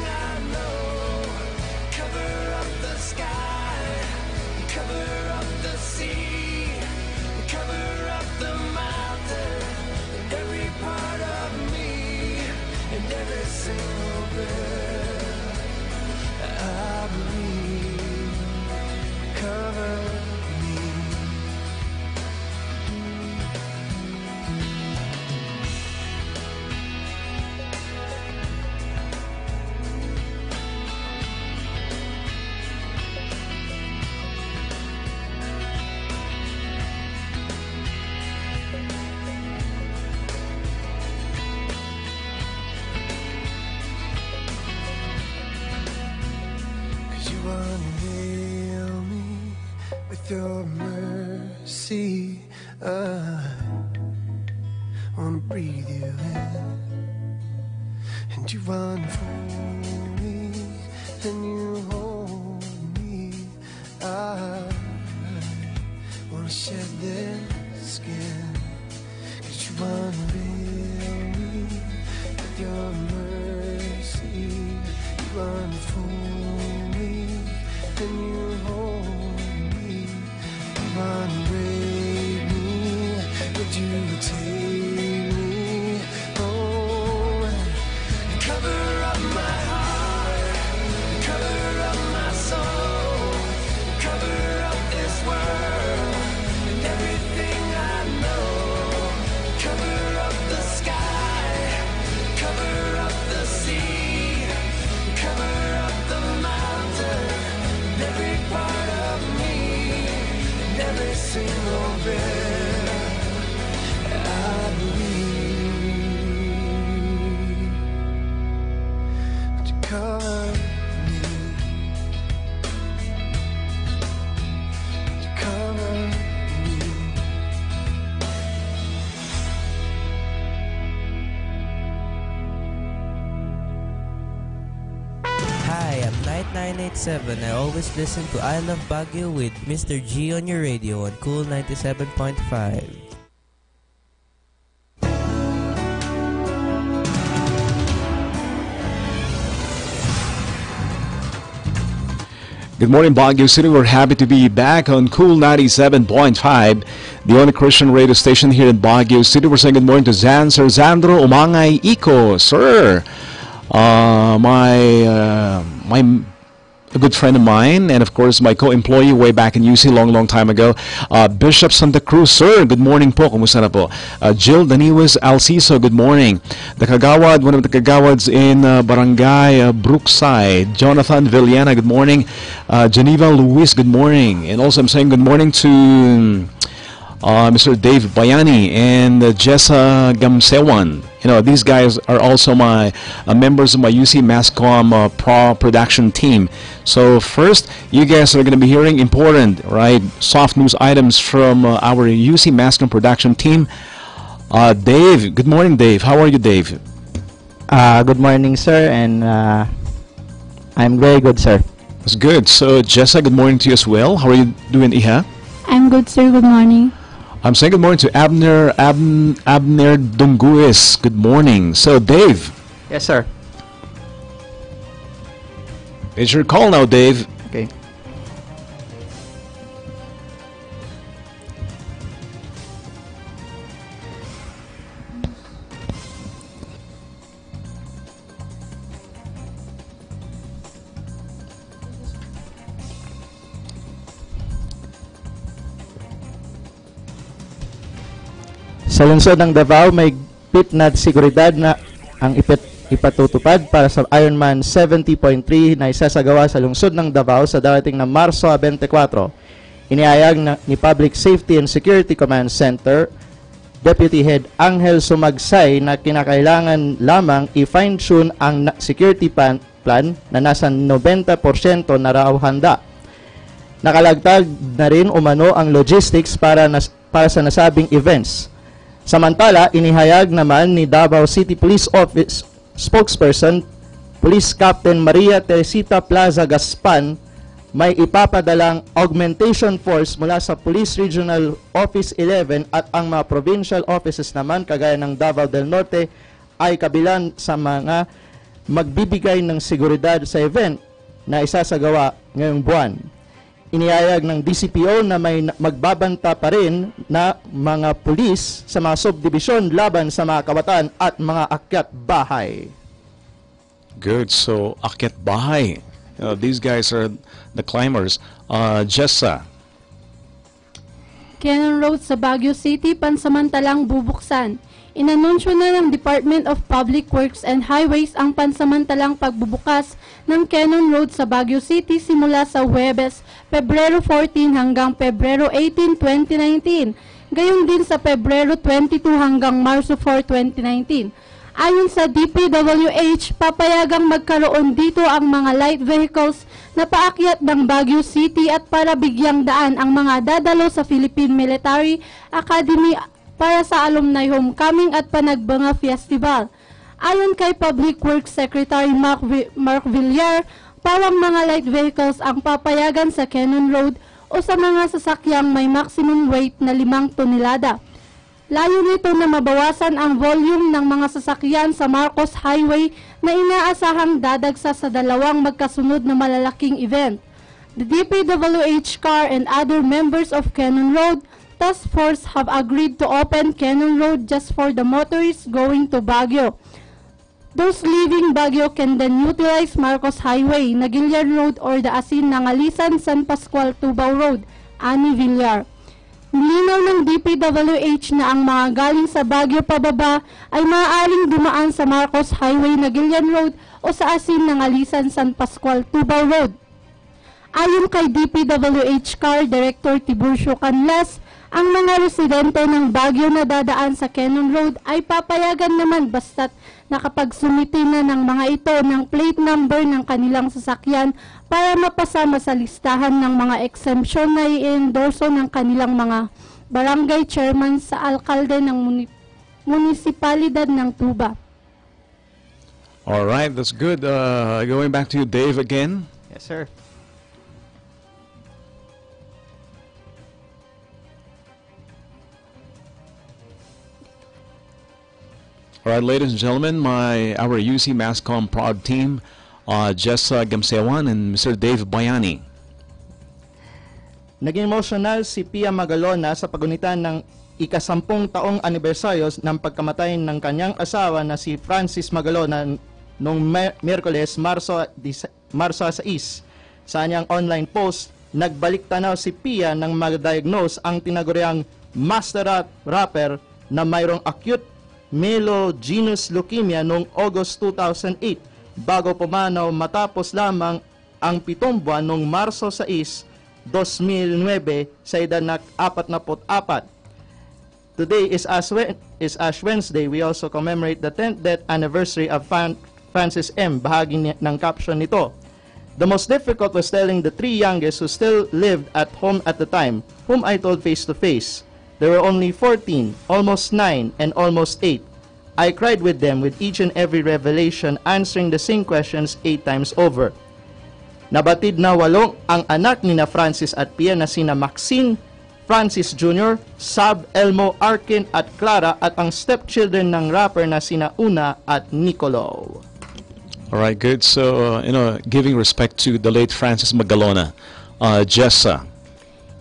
and every single breath I breathe. Cover me. You wanna heal me with your mercy. I wanna breathe you in, and you wanna hold me, and you hold me. I wanna shed their skin, 'cause you wanna heal me with your mercy. You wanna fool me, and you hold me. You wanna rape me, would you take me? Oh, cover up my heart, cover up my soul, cover up this world and everything I know. Cover up the sky, cover up the sea, cover up the mountain, and every part of me, and every single breath I breathe. Would you cover me? Would you cover me? Hi, I'm Night 987. I always listen to I Love Baguio with Mr. G on your radio on Cool 97.5. Good morning, Baguio City. We're happy to be back on Cool 97.5, the only Christian radio station here in Baguio City. We're saying good morning to Zan, Sir Zandro Umangay Iko, sir. My a good friend of mine, and of course my co-employee way back in UC long time ago, Bishop Santa Cruz, sir. Good morning po. Kumusta na po? Jill Daniwis Alciso, good morning. The Kagawad, one of the Kagawads in Barangay Brookside, Jonathan Villana, good morning. Geneva Luis, good morning. And also I'm saying good morning to Mr. Dave Bayani and Jessa Gamsewan. You know, these guys are also my members of my UC Masscom Pro production team. So first, you guys are going to be hearing important, right, soft news items from our UC Masscom production team. Dave, good morning, Dave. How are you, Dave? Good morning, sir, and I'm very good, sir. That's good. So Jessa, good morning to you as well. How are you doing, Iha? I'm good, sir. Good morning. I'm saying good morning to Abner Dunguis. Good morning. So, Dave. Yes, sir. It's your call now, Dave. Okay. Sa lungsod ng Davao, may pit na seguridad na ang ipatutupad para sa Ironman 70.3 na isasagawa sa lungsod ng Davao sa darating na Marso 24. Iniayag ni Public Safety and Security Command Center Deputy Head Angel Sumagsay na kinakailangan lamang i-fine-tune ang security plan na nasa 90% na raw handa. Nakalagtag na rin umano ang logistics para sa nasabing events. Samantala, inihayag naman ni Davao City Police Office spokesperson, Police Captain Maria Teresita Plaza Gaspan, may ipapadalang augmentation force mula sa Police Regional Office 11 at ang mga provincial offices naman kagaya ng Davao del Norte ay kabilang sa mga magbibigay ng seguridad sa event na isasagawa ngayong buwan. Inihayag ng DCPO na may magbabanta pa rin na mga pulis sa mga subdivision laban sa mga kawatan at mga akyat bahay. Good. So, Akyat Bahay. These guys are the climbers. Jessa. Cannon Road sa Baguio City pansamantalang bubuksan. Inanunsyo na ng Department of Public Works and Highways ang pansamantalang pagbubukas ng Cannon Road sa Baguio City simula sa Huwebes, Pebrero 14 hanggang Pebrero 18, 2019. Gayon din sa Pebrero 22 hanggang Marso 4, 2019. Ayon sa DPWH, papayagang magkaroon dito ang mga light vehicles na paakyat ng Baguio City at para bigyang daan ang mga dadalo sa Philippine Military Academy para sa Alumni Homecoming at Panagbanga Festival. Ayon kay Public Works Secretary Mark Villar, pawang mga light vehicles ang papayagan sa Cannon Road o sa mga sasakyang may maximum weight na 5 tonelada. Layo nito na mabawasan ang volume ng mga sasakyan sa Marcos Highway na inaasahang dadagsa sa 2 magkasunod na malalaking event. The DPWH car and other members of Cannon Road Task Force have agreed to open Cannon Road just for the motorists going to Baguio. Those leaving Baguio can then utilize Marcos Highway, Nagilian Road or the Asin Nangalisan San Pascual Tubao Road, Ani Villar. Nilinaw ng DPWH na ang mga galing sa Baguio pababa ay maaaring dumaan sa Marcos Highway, Nagilian Road o sa Asin Nangalisan San Pascual Tubao Road. Ayon kay DPWH Car Director Tiburcio Canlas, ang mga residente ng Baguio na dadaan sa Cannon Road ay papayagan naman basta't nakapagsumiti na ng mga ito ng plate number ng kanilang sasakyan para mapasama sa listahan ng mga exemption na i-endorso ng kanilang mga barangay chairman sa alkalde ng munisipalidad ng Tuba. Alright, that's good. Going back to you, Dave, again. Yes, sir. All right, ladies and gentlemen, our UC Masscom Prod team, Jessa Gamsewan and Mr. Dave Bayani. Naging emotional si Pia Magalona sa pagunitan ng ika-10 taong anibersaryo ng pagkamatay ng kanyang asawa na si Francis Magalona noong Miyerkules, Marso 6. Sa kanyang online post, nagbalik tanaw si Pia nang mag-diagnose ang tinaguriang master rapper na mayroong acute myelogenous leukemia noong August 2008 bago pumanaw matapos lamang ang 7 buwan noong Marso 6, 2009 sa edad na 44. Today is Ash Wednesday. We also commemorate the 10th death anniversary of Francis M. Bahagi ng caption nito. The most difficult was telling the 3 youngest who still lived at home at the time, whom I told face to face. There were only 14, almost 9, and almost 8. I cried with them with each and every revelation, answering the same questions 8 times over. Nabatid na 8 ang anak ni na Francis at Pia na sina Maxine, Francis Jr., Sab, Elmo, Arkin at Clara at ang stepchildren ng rapper na sina Una at Nicolo. All right, good. So, giving respect to the late Francis Magalona, Jessa.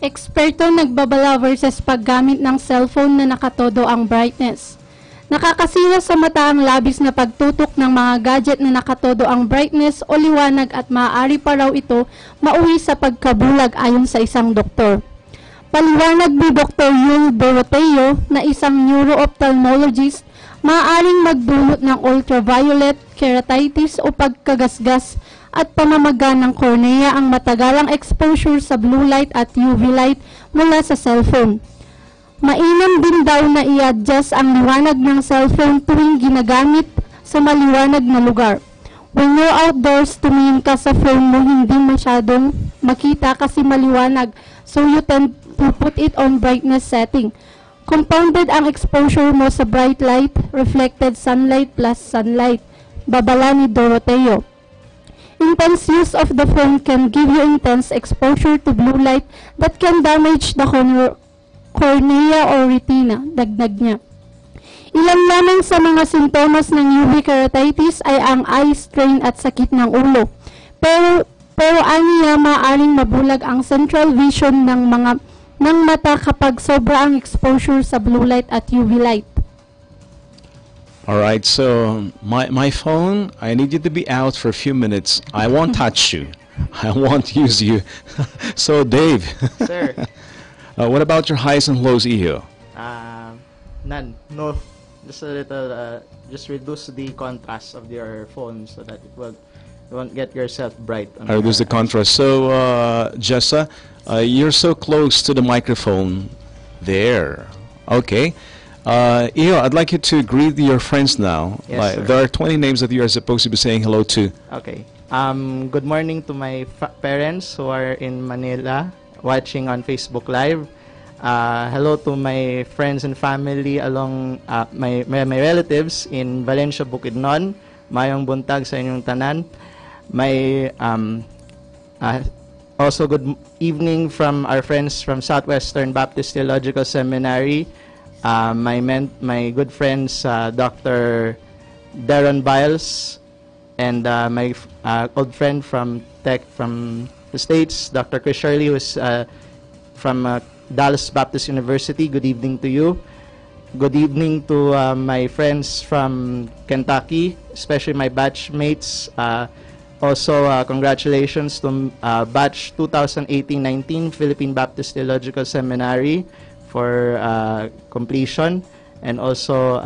Eksperto nagbabala versus paggamit ng cellphone na nakatodo ang brightness. Nakakasira sa mata ang labis na pagtutok ng mga gadget na nakatodo ang brightness o liwanag at maaari pa raw ito mauwi sa pagkabulag ayon sa isang doktor. Paliwanag ni Dr. Yung Doroteo na isang neuro-ophthalmologist, maaaring magdulot ng ultraviolet, keratitis o pagkagasgas at pamamaga ng cornea ang matagalang exposure sa blue light at UV light mula sa cellphone. Mainam din daw na i-adjust ang liwanag ng cellphone tuwing ginagamit sa maliwanag na lugar. When you're outdoors, tumingin ka sa phone mo hindi masyadong makita kasi maliwanag, so you tend to put it on brightness setting. Compounded ang exposure mo sa bright light, reflected sunlight plus sunlight. Babala ni Doroteo. Intense use of the phone can give you intense exposure to blue light that can damage the cornea or retina, dagdag niya. Ilan lamang sa mga sintomas ng UV keratitis ay ang eye strain at sakit ng ulo. Pero aniya maaaring mabulag ang central vision ng mata kapag sobra ang exposure sa blue light at UV light. All right, so my phone, I need you to be out for a few minutes. I won't touch you. I won't use you. So, Dave. Sir. What about your highs and lows, Iyo? None. No. Just a little, just reduce the contrast of your phone so that you won't get yourself bright. I reduce the contrast. So, Jessa, you're so close to the microphone. There. Okay. Iyo, I'd like you to greet your friends now. Yes, sir. There are 20 names that you are supposed to be saying hello to. Okay. Good morning to my parents who are in Manila watching on Facebook Live. Hello to my friends and family along my relatives in Valencia, Bukidnon. Mayong buntag sa inyong tanan. May also good evening from our friends from Southwestern Baptist Theological Seminary. My good friends Dr. Darren Biles and my old friend from the States, Dr. Chris Shirley, who's from Dallas Baptist University. Good evening to you. Good evening to my friends from Kentucky, especially my batchmates. Also, congratulations to batch 2018-19 Philippine Baptist Theological Seminary for completion. And also,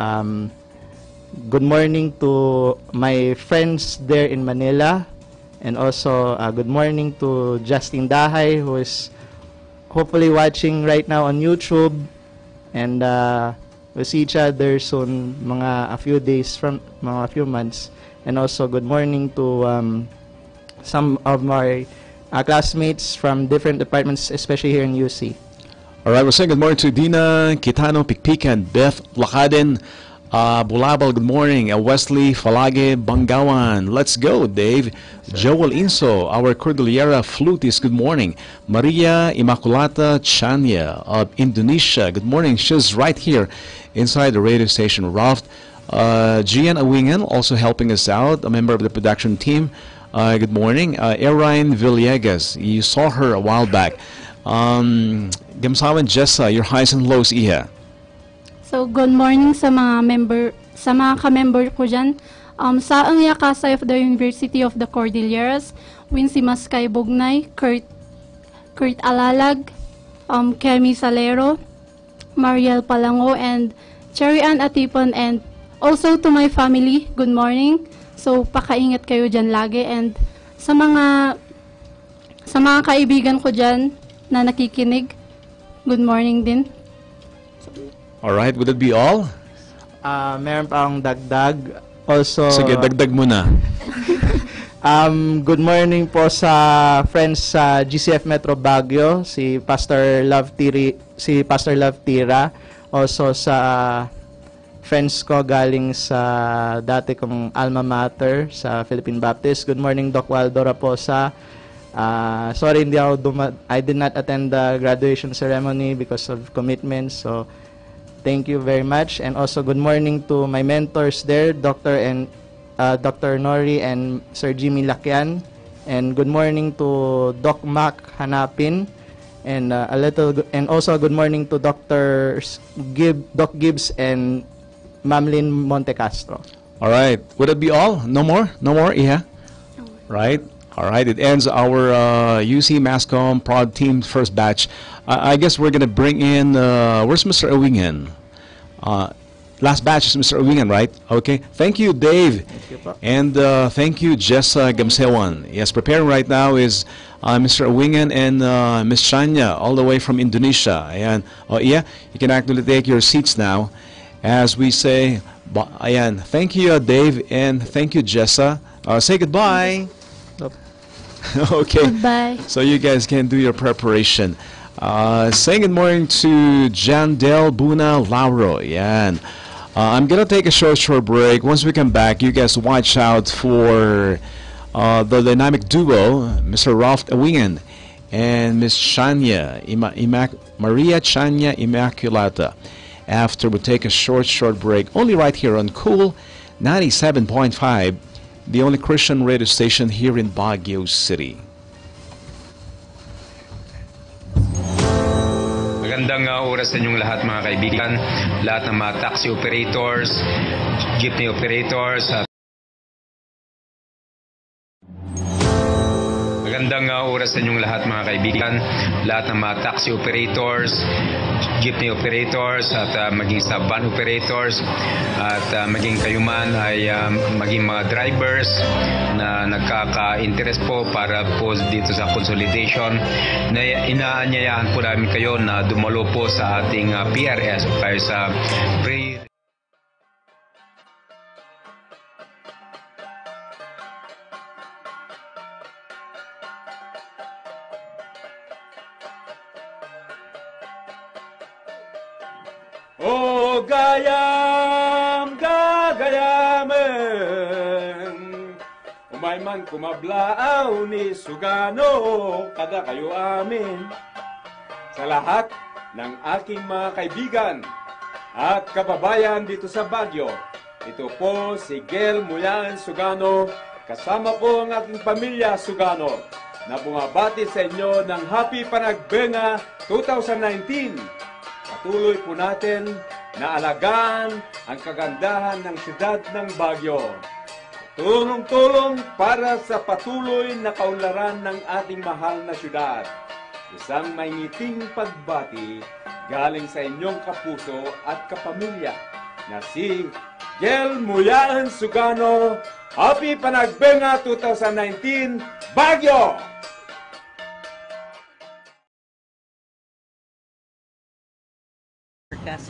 good morning to my friends there in Manila. And also, good morning to Justin Dahay, who is hopefully watching right now on YouTube. And we'll see each other soon, a few days from, a few months. And also, good morning to some of my classmates from different departments, especially here in UC. All right, we're saying good morning to Dina, Kitano, Pikpikan, Beth, Lakaden, Bulabal, good morning. Wesley, Falage, Bangawan. Let's go, Dave. Joel Inso, our Cordillera flutist, good morning. Maria Immaculata Chania of Indonesia, good morning. She's right here inside the radio station. Ralph Gian Awingan also helping us out, a member of the production team. Good morning. Erine Villegas, you saw her a while back. Gamsawan Jessa, your highs and lows, Iha. So, good morning sa mga ka-member ko dyan. Sa ang Yakasay of the University of the Cordilleras, Wincy Maskay Bugnay, Kurt Alalag, Kemi Salero, Mariel Palango, and Cherry Ann Atipon, and also to my family, good morning. So, pakaingat kayo dyan lagi. And sa mga kaibigan ko dyan na nakikinig, good morning din. All right, would it be all? Meron pa akong dagdag. Also, sige, dagdag mo na. Good morning po sa friends sa GCF Metro Baguio, si Pastor Love Tira. Also sa friends ko galing sa dati kong alma mater sa Philippine Baptist. Good morning, Doc Waldo Raposa. Sorry, I did not attend the graduation ceremony because of commitments. So, thank you very much. And also, good morning to my mentors there, Dr. Nori and Sir Jimmy Lakyan. And good morning to Doc Mac Hanapin. And also good morning to Doc Gibbs and Mamlin Montecastro. All right. Would it be all? No more? No more, Iha? No. Right. All right. It ends our UC Mascom Prod Team first batch. I guess we're going to bring in, where's Mr. Awingen? Last batch is Mr. Awingen, right? Okay. Thank you, Dave. Thank you, po. And thank you, Jessa Gamsewan. Yes, preparing right now is Mr. Awingen and Ms. Shanya, all the way from Indonesia. And, yeah, you can actually take your seats now as we say, ayan, thank you, Dave, and thank you, Jessa. Say goodbye. Okay. Goodbye. So you guys can do your preparation. Saying good morning to Jandel Buna Lauro. Yan. I'm going to take a short break. Once we come back, you guys watch out for the dynamic duo, Mr. Ralph Awingen and Miss Shania, Maria Chania Immaculata. After we take a short break, only right here on Cool 97.5, the only Christian radio station here in Baguio City. Magandang oras sa inyong lahat mga kaibigan, lahat ng mga taxi operators, jeepney operators, at magandang oras sa inyong lahat mga kaibigan, lahat ng mga taxi operators, jeepney operators, at maging sa van operators, at maging kayo man ay maging mga drivers na nagkaka-interest po para po dito sa consolidation, na inaanyayahan po namin kayo na dumalo po sa ating PRS o kayo sa pre. O gayam gagayamen, umay man kumablaaw ni Sugano, kada kayo amin. Sa lahat ng aking mga kaibigan at kababayan dito sa Baguio, ito po si Gel Muyan Sugano, kasama po ang aking pamilya Sugano, na bumabati sa inyo ng Happy Panagbenga 2019. Patuloy po natin na alagaan ang kagandahan ng siyudad ng Baguio. Tulong-tulong para sa patuloy na kaunlaran ng ating mahal na siyudad. Isang may ngiting pagbati galing sa inyong kapuso at kapamilya na si Gel Muyan Sugano. Happy Panagbenga 2019, Baguio!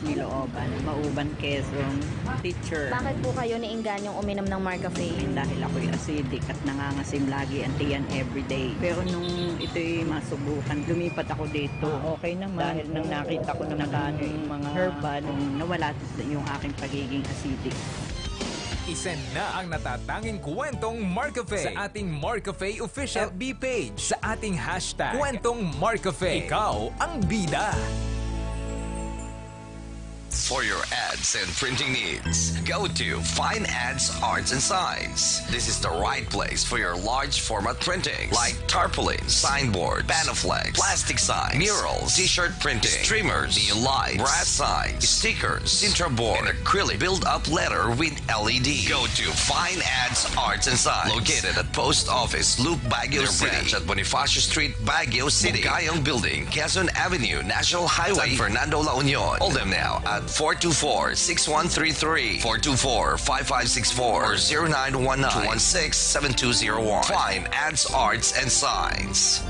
Nilooban, Mauban, Quezon, teacher. Bakit po kayo niingganyong uminom ng Marcafe? Dahil ako'y acidic at nangangasim lagi ang tiyan everyday. Pero nung ito'y masubukan, lumipat ako dito. Okay naman. Dahil nang nakita ko na magano yung mga herbal, nung nawala yung aking pagiging acidic. Isend na ang natatanging kwentong Marcafe sa ating Marcafe official FB page sa ating hashtag Kwentong Marcafe. Ikaw ang bida. For your ads and printing needs, go to Fine Ads Arts and Signs. This is the right place for your large format printings like tarpaulins, signboard, panoflex, plastic signs, murals, t-shirt printing, streamers, neon lights, brass signs, stickers, Sintra board, and acrylic build-up letter with LED. Go to Fine Ads Arts and Signs, located at Post Office Loop, Baguio City, branch at Bonifacio Street, Baguio City, Bugayong Building, Quezon Avenue, National Highway, San Fernando, La Union. Call them now at 424-6133, 424-5564, or 0919-216-7201. Fine Ads Arts and Signs.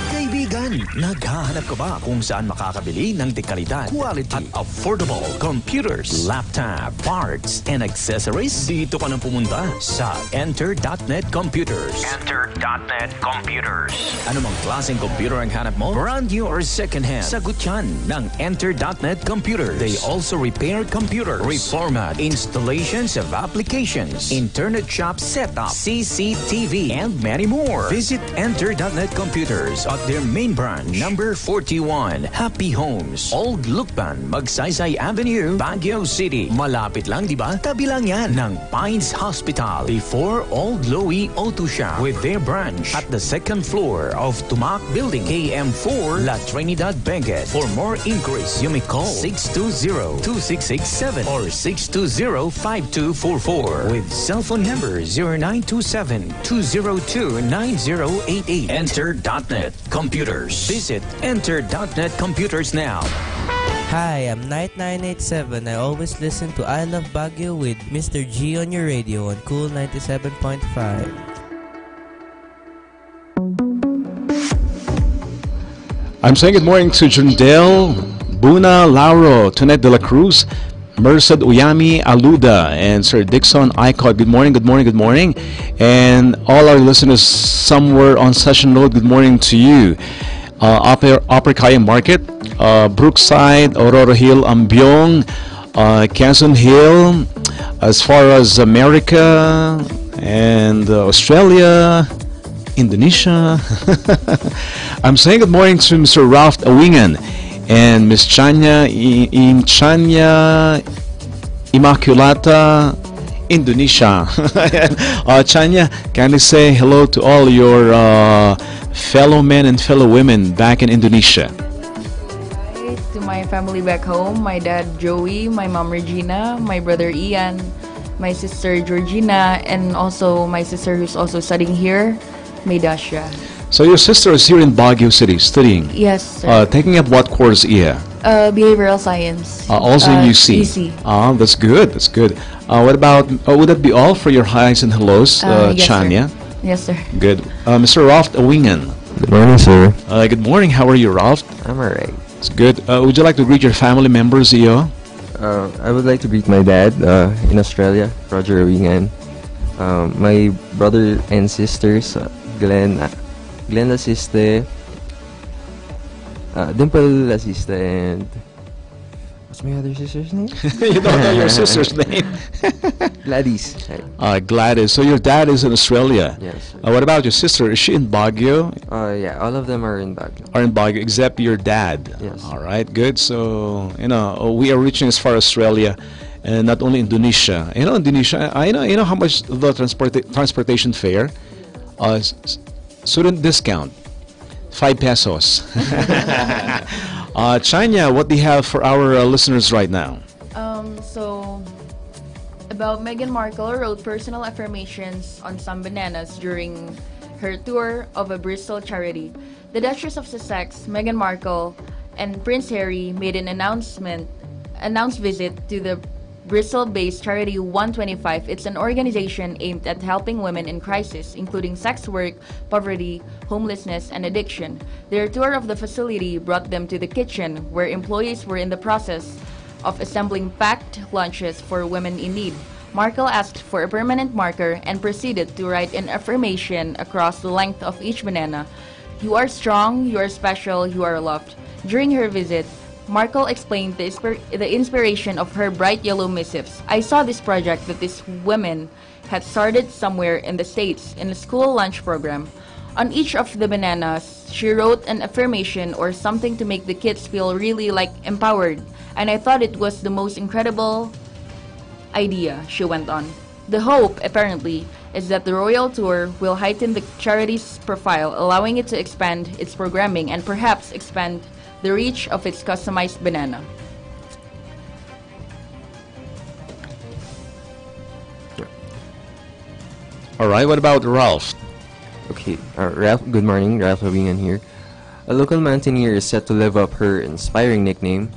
Kaibigan, naghahanap ka ba kung saan makakabili ng dekalidad, quality, at affordable computers, laptop, parts, and accessories? Dito ka nang pumunta sa Enter.net Computers. Enter.net Computers. Ano mang klaseng computer ang hanap mo? Brand new or second hand? Sagot yan ng Enter.net Computers. They also repair computers, reformat, installations of applications, internet shop setup, CCTV, and many more. Visit Enter.net Computers at their main branch, number 41, Happy Homes, Old Lukban, Magsaysay Avenue, Baguio City. Malapit lang, di ba? Tabi lang yan ng Pines Hospital before Old Louie Auto Shop, with their branch at the second floor of Tumac Building, KM4, La Trinidad, Benguet. For more inquiries, you may call 620-2667 or 620-5244 with cell phone number 0927-202-9088. Enter.net Computers. Visit Enter.net Computers now. Hi, I'm Night 987. I always listen to I Love Baguio with Mr. G on your radio on Cool 97.5. I'm saying good morning to Jundel, Buna Lauro, Tonet de la Cruz, Merced Uyami Aluda, and Sir Dixon Icod. Good morning, good morning, good morning. And all our listeners somewhere on session road, good morning to you. Upper Kaya Market, Brookside, Aurora Hill, Ambyong, Quezon Hill, as far as America and Australia, Indonesia. I'm saying good morning to Mr. Ralph Awingan and Miss Chanya Immaculata, Indonesia. Chanya, kindly say hello to all your fellow men and fellow women back in Indonesia. Hi to my family back home, my dad Joey, my mom Regina, my brother Ian, my sister Georgina, and also my sister who's also studying here, Maydasha. So your sister is here in Baguio City studying. Yes, sir. Taking up what course, Iya? Behavioral science. Also in UC. UC. That's good. That's good. What about? Would that be all for your highs and hellos, Yes, Chania? sir. Yes, sir. Good. Mr. Ralph Awingan. Good morning, sir. Good morning. How are you, Ralph? I'm alright. It's good. Would you like to greet your family members, Iyo? I would like to greet my dad in Australia, Roger Wingan. My brother and sisters, Glenn Lasiste, Dimple Lasiste, and what's my other sister's name? You don't know your sister's name? Gladys. Gladys. So your dad is in Australia. Yes, sir. What about your sister? Is she in Baguio? Yeah, all of them are in Baguio. Are in Baguio, except your dad. Yes. All right, good. So we are reaching as far as Australia, and not only Indonesia. Indonesia. I know how much the transportation fare. Student discount, 5 pesos. Chanya, what do you have for our listeners right now? So about Meghan Markle wrote personal affirmations on some bananas during her tour of a Bristol charity. The Duchess of Sussex, Meghan Markle, and Prince Harry made an announced visit to the Bristol-based charity 125. It's an organization aimed at helping women in crisis, including sex work, poverty, homelessness, and addiction. Their tour of the facility brought them to the kitchen, where employees were in the process of assembling packed lunches for women in need. Markle asked for a permanent marker and proceeded to write an affirmation across the length of each banana. You are strong, you are special, you are loved. During her visit, Markle explained the inspiration of her bright yellow missives. I saw this project that these women had started somewhere in the States in a school lunch program. On each of the bananas, she wrote an affirmation or something to make the kids feel really empowered. And I thought it was the most incredible idea, she went on. The hope, apparently, is that the Royal Tour will heighten the charity's profile, allowing it to expand its programming and perhaps expand the reach of its customized banana. All right, what about Ralph? Okay, Ralph, good morning. Ralph Awingan here. A local mountaineer is set to live up her inspiring nickname.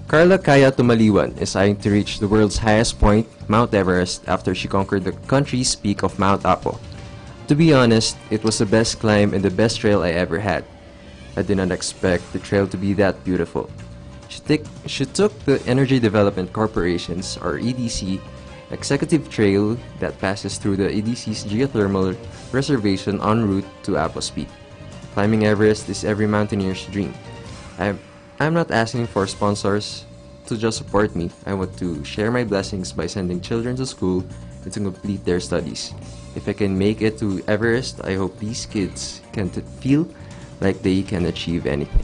Carla Kaya Tumaliwan is eyeing to reach the world's highest point, Mount Everest, after she conquered the country's peak of Mount Apo. To be honest, it was the best climb and the best trail I ever had. I did not expect the trail to be that beautiful. She took the Energy Development Corporation's, or EDC, executive trail that passes through the EDC's geothermal reservation en route to Apo's Peak. Climbing Everest is every mountaineer's dream. I'm not asking for sponsors to just support me. I want to share my blessings by sending children to school and to complete their studies. If I can make it to Everest, I hope these kids can feel like they can achieve anything.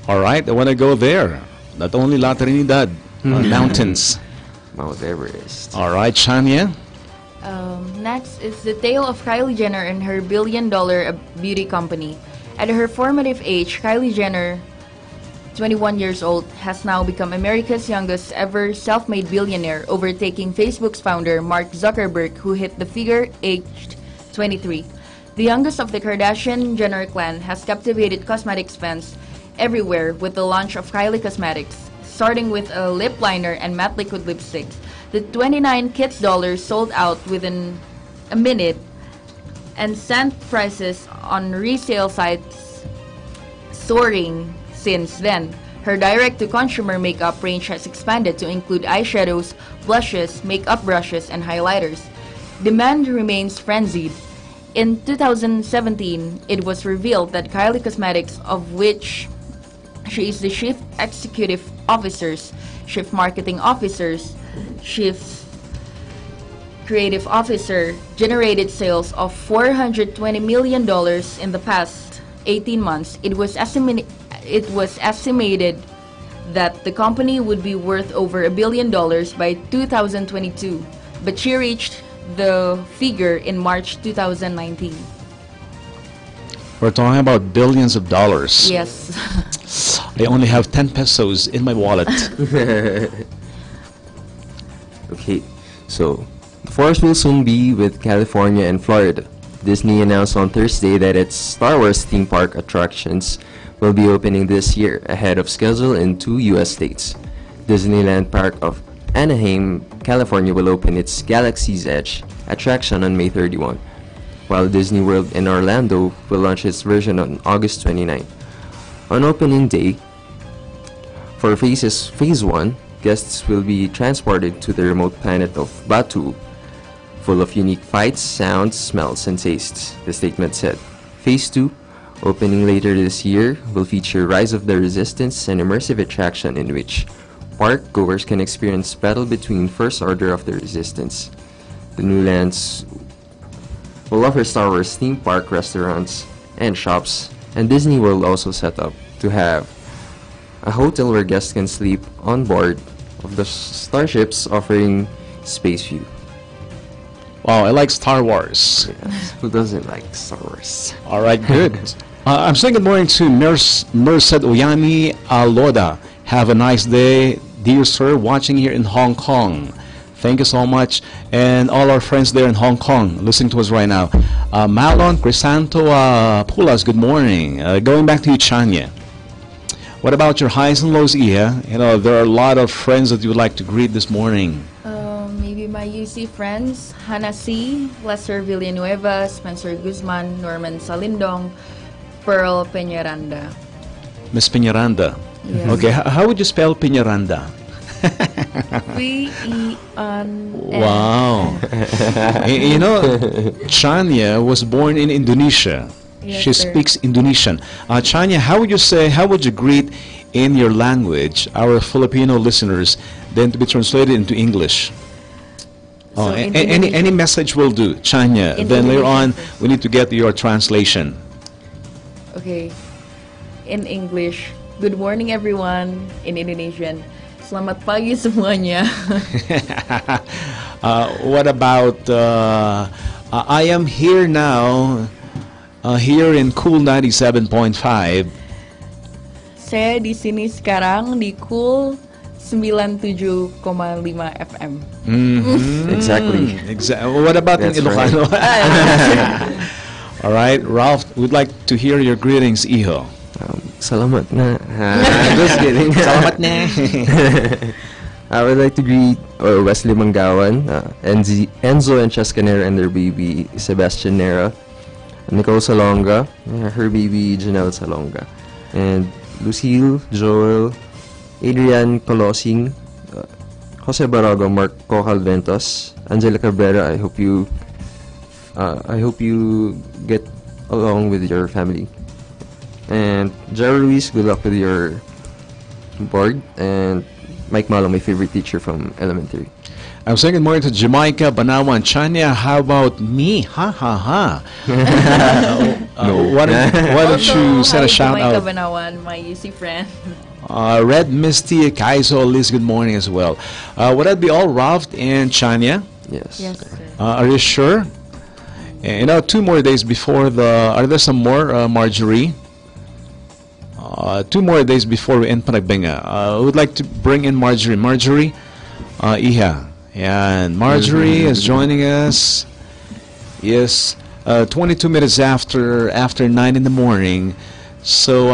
All right, I want to go there. Not only La Trinidad, mountains. Mount Everest. All right, Chania. Next is the tale of Kylie Jenner and her billion-dollar beauty company. At her formative age, Kylie Jenner, 21 years old, has now become America's youngest ever self-made billionaire, overtaking Facebook's founder, Mark Zuckerberg, who hit the figure aged 23. The youngest of the Kardashian-Jenner clan has captivated cosmetics fans everywhere with the launch of Kylie Cosmetics, starting with a lip liner and matte liquid lipstick. The 29 kits dollars sold out within a minute and sent prices on resale sites soaring since then. Her direct-to-consumer makeup range has expanded to include eyeshadows, blushes, makeup brushes, and highlighters. Demand remains frenzied. In 2017, it was revealed that Kylie Cosmetics, of which she is the Chief Executive Officers, Chief Marketing Officers, Chief Creative Officer, generated sales of $420 million in the past 18 months. It was estimated that the company would be worth over $1 billion by 2022, but she reached the figure in March 2019. We're talking about billions of dollars. Yes. I only have 10 pesos in my wallet. Okay, so the force will soon be with California and Florida. Disney announced on Thursday that its Star Wars theme park attractions will be opening this year ahead of schedule in 2 U.S. states. Disneyland Park of Anaheim, California will open its Galaxy's Edge attraction on May 31, while Disney World in Orlando will launch its version on August 29. On opening day, for Phase 1, guests will be transported to the remote planet of Batuu, full of unique fights, sounds, smells, and tastes, the statement said. Phase 2, opening later this year, will feature Rise of the Resistance, an immersive attraction in which park goers can experience battle between First Order of the Resistance. The new lands will offer Star Wars theme park restaurants and shops, and Disney World also set up to have a hotel where guests can sleep on board of the starships, offering space view. Wow, I like Star Wars. Yes. Who doesn't like Star Wars? All right, good. I'm saying good morning to Merced Oyami Aloda. Have a nice day, dear sir, watching here in Hong Kong. Thank you so much. And all our friends there in Hong Kong listening to us right now. Malon Crisanto Pulas, good morning. Going back to you, Chania. What about your highs and lows, Iya? You know, there are a lot of friends that you would like to greet this morning. Maybe my UC friends, Hannah C., Lester Villanueva, Spencer Guzman, Norman Salindong, Pearl Peñaranda. Miss Peñaranda. Yes. Okay, how would you spell Peñaranda? P-E-N. Wow. You know, Chania was born in Indonesia. Yes, She sir. speaks Indonesian. Chania, how would you greet in your language our Filipino listeners, then to be translated into English? So in Any message will do, Chania. In Then later on, Indonesian we need to get your translation. Okay. In English, good morning everyone. In Indonesian, selamat pagi semuanya. What about I am here now, here in Cool 97.5. Saya di sini sekarang di Cool 97,5 FM. Exactly. What about in That's Ilocano? All right, Ralph, we'd like to hear your greetings, Iho. Salamat na. Just kidding. Salamat na. I would like to greet Wesley Mangawan, Enzo and Chescanera and their baby Sebastian Nera, Nicole Salonga, her baby Janelle Salonga, and Lucille, Joel, Adrian Colosing, Jose Barago, Mark Cocal Ventos, Angela Cabrera. I hope you get along with your family. And Jerry Luis, good luck with your board. And Mike Malo, my favorite teacher from elementary. I'm saying good morning to Jamaica, Banawan, Chania. How about me? Ha ha ha. No. Why don't you send a shout Jamaica out? Banawan, my UC friend. Red Misty, Kaizo, Liz, good morning as well. Would that be all, Ralph and Chania? Yes. Yes, sir. Are you sure? You know, 2 more days before the... Are there some more, Marjorie? 2 more days before we end Panagbenga. I would like to bring in Marjorie. Marjorie, Iha. And Marjorie is joining us. Yes, 22 minutes after 9 in the morning. So,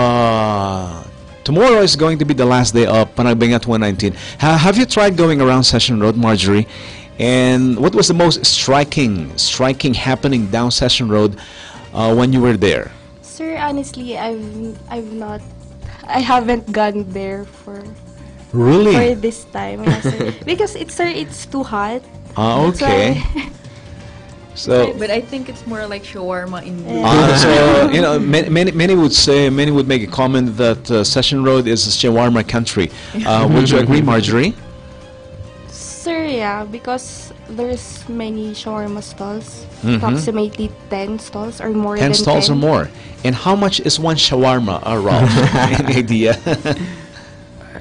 tomorrow is going to be the last day of Panagbenga 2019. Have you tried going around Session Road, Marjorie? And what was the most striking happening down Session Road when you were there? Sir, honestly, I haven't gone there for Really? this time. Yes, sir. Because it's too hot. That's Okay. why- So, But I think it's more like shawarma in so you know, many would make a comment that Session Road is a shawarma country. Would you agree, Marjorie? Sir, yeah, because there's many shawarma stalls, Mhm. approximately 10 stalls or more 10 than stalls 10. or more. And how much is one shawarma, Ralph? Any idea?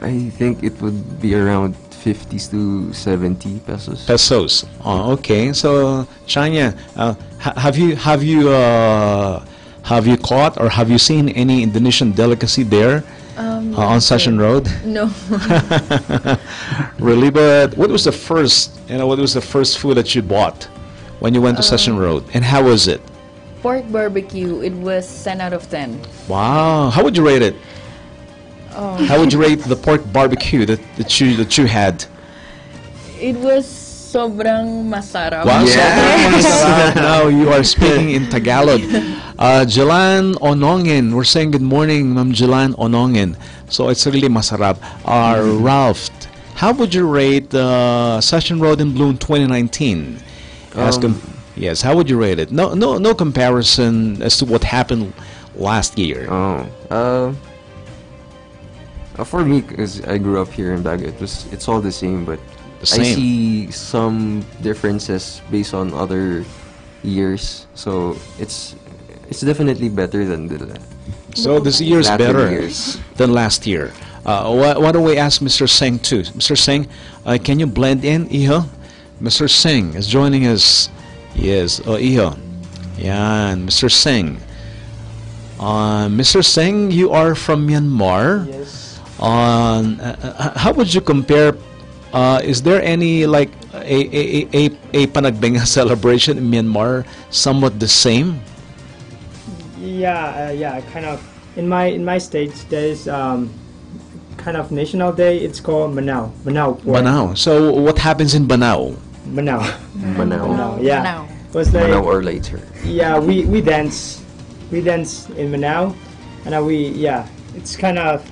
I think it would be around 50 to 70 pesos. Pesos. Oh, okay. So, Chania, have you Have you caught or have you seen any Indonesian delicacy there on Session Road? No. Really? But what was the first, what was the first food that you bought when you went to Session Road? And how was it? Pork barbecue, it was 10 out of 10. Wow. How would you rate it? How would you rate the pork barbecue that you had? It was sobrang masarap. Wow, now you are speaking in Tagalog. Jelan Onongin, we're saying good morning, Ma'am Jelan Onongin. So it's really masarap. Ralph, how would you rate Session Road in Bloom 2019? Yes, how would you rate it? No comparison as to what happened last year. For me, because I grew up here in Baguio, it's all the same, but same. I see some differences based on other years. So it's definitely better than So this year is latter better years. than last year. Why don't we ask Mr. Singh too? Mr. Singh, can you blend in, Iho? Mr. Singh is joining us. Yes, Iho. Yan, Mr. Singh. Mr. Singh, you are from Myanmar. Yes. How would you compare? Is there any like a Panagbenga celebration in Myanmar somewhat the same? Yeah, kind of. In my state, there is kind of national day. It's called Manao. Banao. So what happens in Banao? Manao. Yeah. Manao. It was like, Manao or later. Yeah, we dance. We dance in Manao, and it's kind of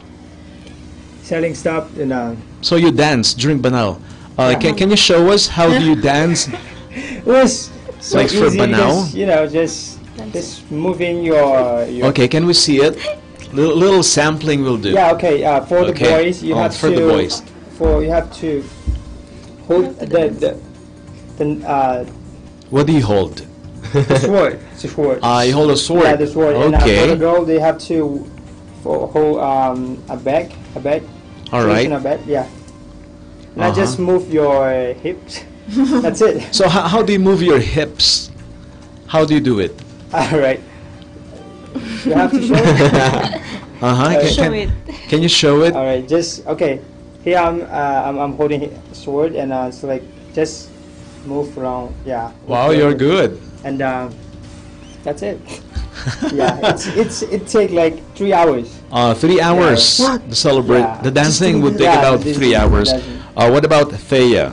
selling stuff and. So you dance during Banao. Can you show us how do you dance? It was so Like for easy Banao? because, just moving your. Okay, can we see it? Little sampling will do. Yeah. Okay. For the Okay. boys, you Oh, have for to. the boys. You have to hold the What do you hold? the sword. It's a sword. You hold a sword. Yeah, the sword. And for Okay. the girl, they have to hold a bag. All right. In a bag. Yeah. Not just move your hips. That's it. So how do you move your hips? How do you do it? All right. You have to show it. Can you show it? All right. Just okay. Here I'm holding a sword and it's like just move around. Yeah. Wow, you're good. And that's it. Yeah. It take like 3 hours. 3 hours to celebrate. Yeah. The dancing would take about 3 hours. What about Thea?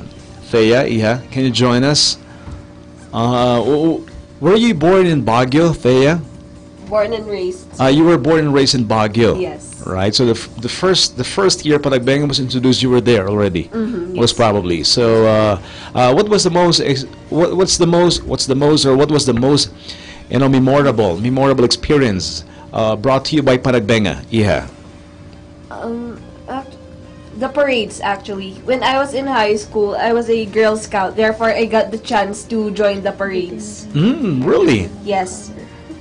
Thea, Iha, can you join us? Were you born in Baguio, Thea? Born and raised. You were born and raised in Baguio. Yes. Right. So the first year Panagbenga was introduced, you were there already. Most probably. So what was the most? What was the most? Memorable experience brought to you by Panagbenga, Iha? The parades, actually. When I was in high school, I was a Girl Scout. Therefore, I got the chance to join the parades. Really? Yes.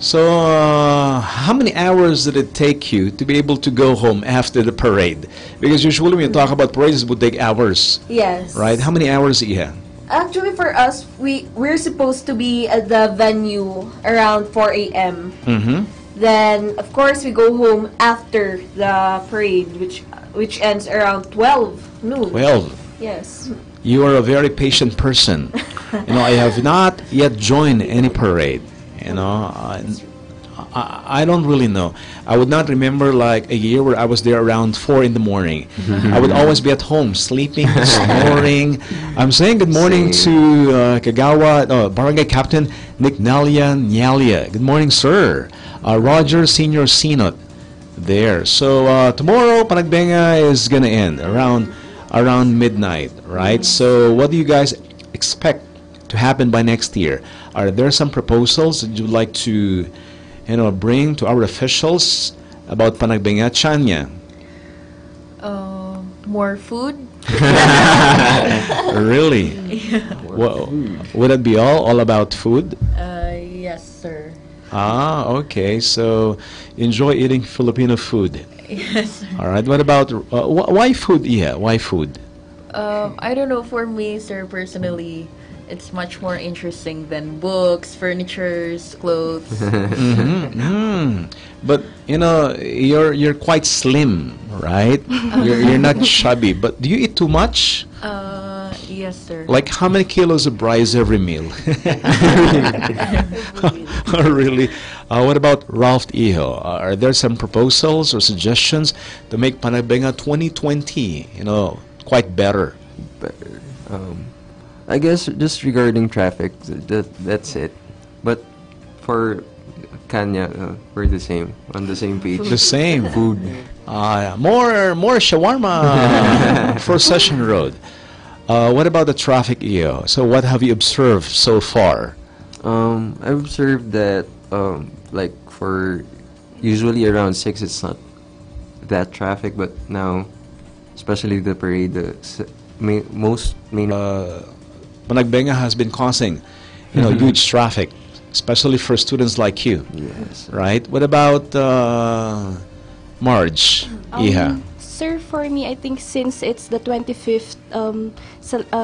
So, how many hours did it take you to be able to go home after the parade? Because usually when you talk about parades, it would take hours. Yes. Right? How many hours, Iha? Actually, for us, we're supposed to be at the venue around 4 a.m. Then, of course, we go home after the parade, which ends around 12 noon. 12. Yes. You are a very patient person. I have not yet joined any parade. I don't really know. I would not remember like a year where I was there around 4 in the morning. I would always be at home, sleeping, snoring. I'm saying good morning to Kagawa, Barangay Captain Nick Nalia Nyalia. Good morning, sir. Roger Senior Sinot there. So tomorrow, Panagbenga is gonna end around midnight, right? So what do you guys expect to happen by next year? Are there some proposals that you'd like to, bring to our officials about Panagbenga, Chanya? More food. Really? Yeah. Would it be all about food? Yes, sir. Okay. So enjoy eating Filipino food. Yes, sir. All right. What about why food? Yeah, why food? I don't know. For me, sir, personally, it's much more interesting than books, furnitures, clothes. But you're quite slim, right? You're not chubby. But do you eat too much? Yes, sir. Like how many kilos of rice every meal? Oh, really? What about Ralph Iho? Are there some proposals or suggestions to make Panagbenga 2020, quite better? I guess just regarding traffic, that's it. But for Kanya, we're the same, on the same page. The same food. More shawarma for Session Road. What about the traffic, EO? So what have you observed so far? I observed that like for usually around 6 it's not that traffic, but now, especially the parade, most main Panagbenga has been causing huge traffic, especially for students like you. Yes. Right? What about Marge? Iha? Sir, for me, I think since it's the 25th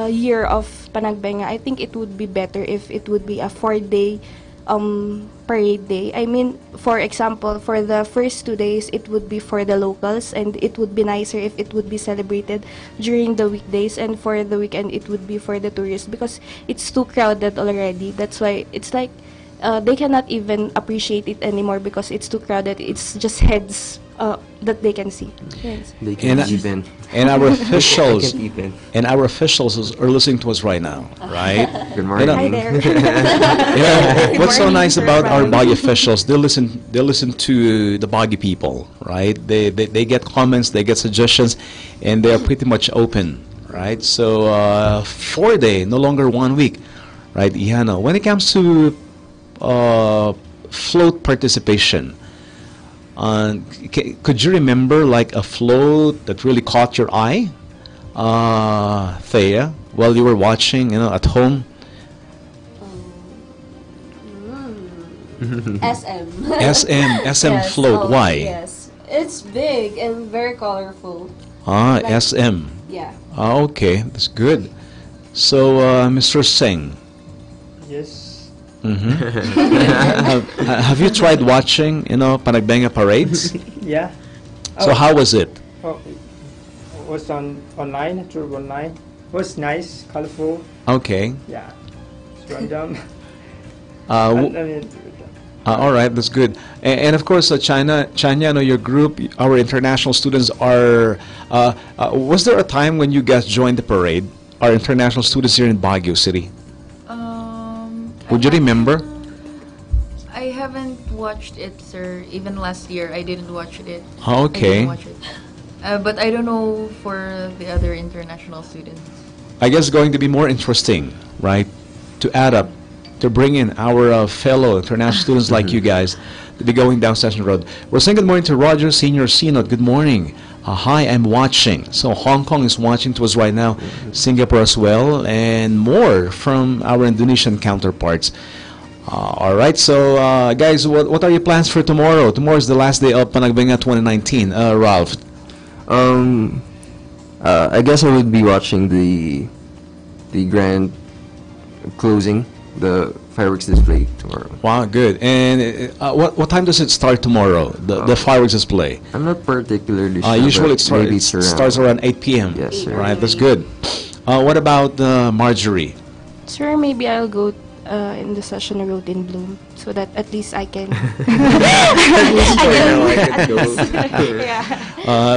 year of Panagbenga, I think it would be better if it would be a 4-day parade day. I mean, for example, for the first 2 days, it would be for the locals, and it would be nicer if it would be celebrated during the weekdays, and for the weekend, it would be for the tourists, because it's too crowded already. That's why it's like they cannot even appreciate it anymore because it's too crowded. It's just heads that they can see. Yes. They can't even. And our officials, I can't even. and our officials are listening to us right now, right? Good morning. Hi there. Yeah. What's so morning, nice Sir about our Brian. Baguio officials? They listen to the Baguio people, right? They get comments, they get suggestions, and they are pretty much open, right? So 4-day, no longer 1 week, right? Ihano. When it comes to float participation, could you remember like a float that really caught your eye, Thea, while you were watching, at home? SM Yes, float. Why? Yes, it's big and very colorful. SM. Yeah. Okay, that's good. So, Mr. Singh. Yes. Have you tried watching, Panagbenga parades? Yeah. So how was it? Oh, it was online, through online. It was nice, colorful. Okay. Yeah. It's random. All right, that's good. And of course, China, your group, our international students are. Was there a time when you guys joined the parade? Our international students here in Baguio City. Would you remember? I haven't watched it, sir. Even last year, I didn't watch it. Okay. I didn't watch it. But I don't know for the other international students. I guess it's going to be more interesting, right? To add up, to bring in our fellow international students like you guys to be going down Session Road. We're saying good morning to Roger Senior Sinot. Good morning. Hi, I'm watching. So Hong Kong is watching to us right now, Singapore as well, and more from our Indonesian counterparts. All right, so guys, what are your plans for tomorrow? Tomorrow is the last day of Panagbenga 2019. Ralph? I guess I would be watching the grand closing, the fireworks display tomorrow. Wow, good. And what time does it start tomorrow, the fireworks display? I'm not particularly sure. Usually but maybe it starts around 8 p.m. Yes, sir. Right, that's good. What about Marjorie? Sir, maybe I'll go in the Session Road in Bloom so that at least I can.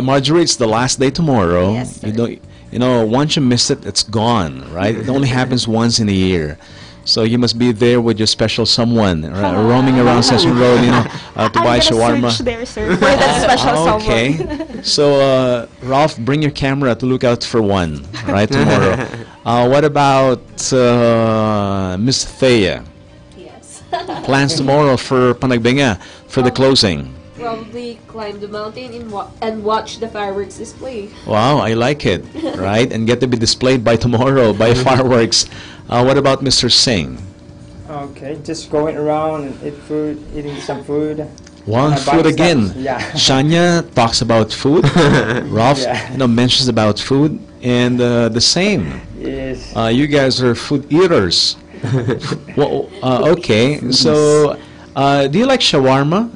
Marjorie, it's the last day tomorrow. Yes, sir. Once you miss it, it's gone, right? It only happens once in a year. So you must be there with your special someone, roaming around Session Road, to buy shawarma. Search there, sir, for that special someone. Okay. So, Ralph, bring your camera to look out for one, right, tomorrow. What about Miss Thea? Yes. Plans tomorrow for Panagbenga, for the closing? Probably climb the mountain and watch the fireworks display. Wow, I like it, right? And get to be displayed by tomorrow by fireworks. What about Mr. Singh? Okay, just going around and eating some food. One Buying food again. stuff. Yeah. Shania talks about food. Ralph, Yeah. mentions about food, and the same. Yeah. Yes. You guys are food eaters. Well, okay. So, do you like shawarma?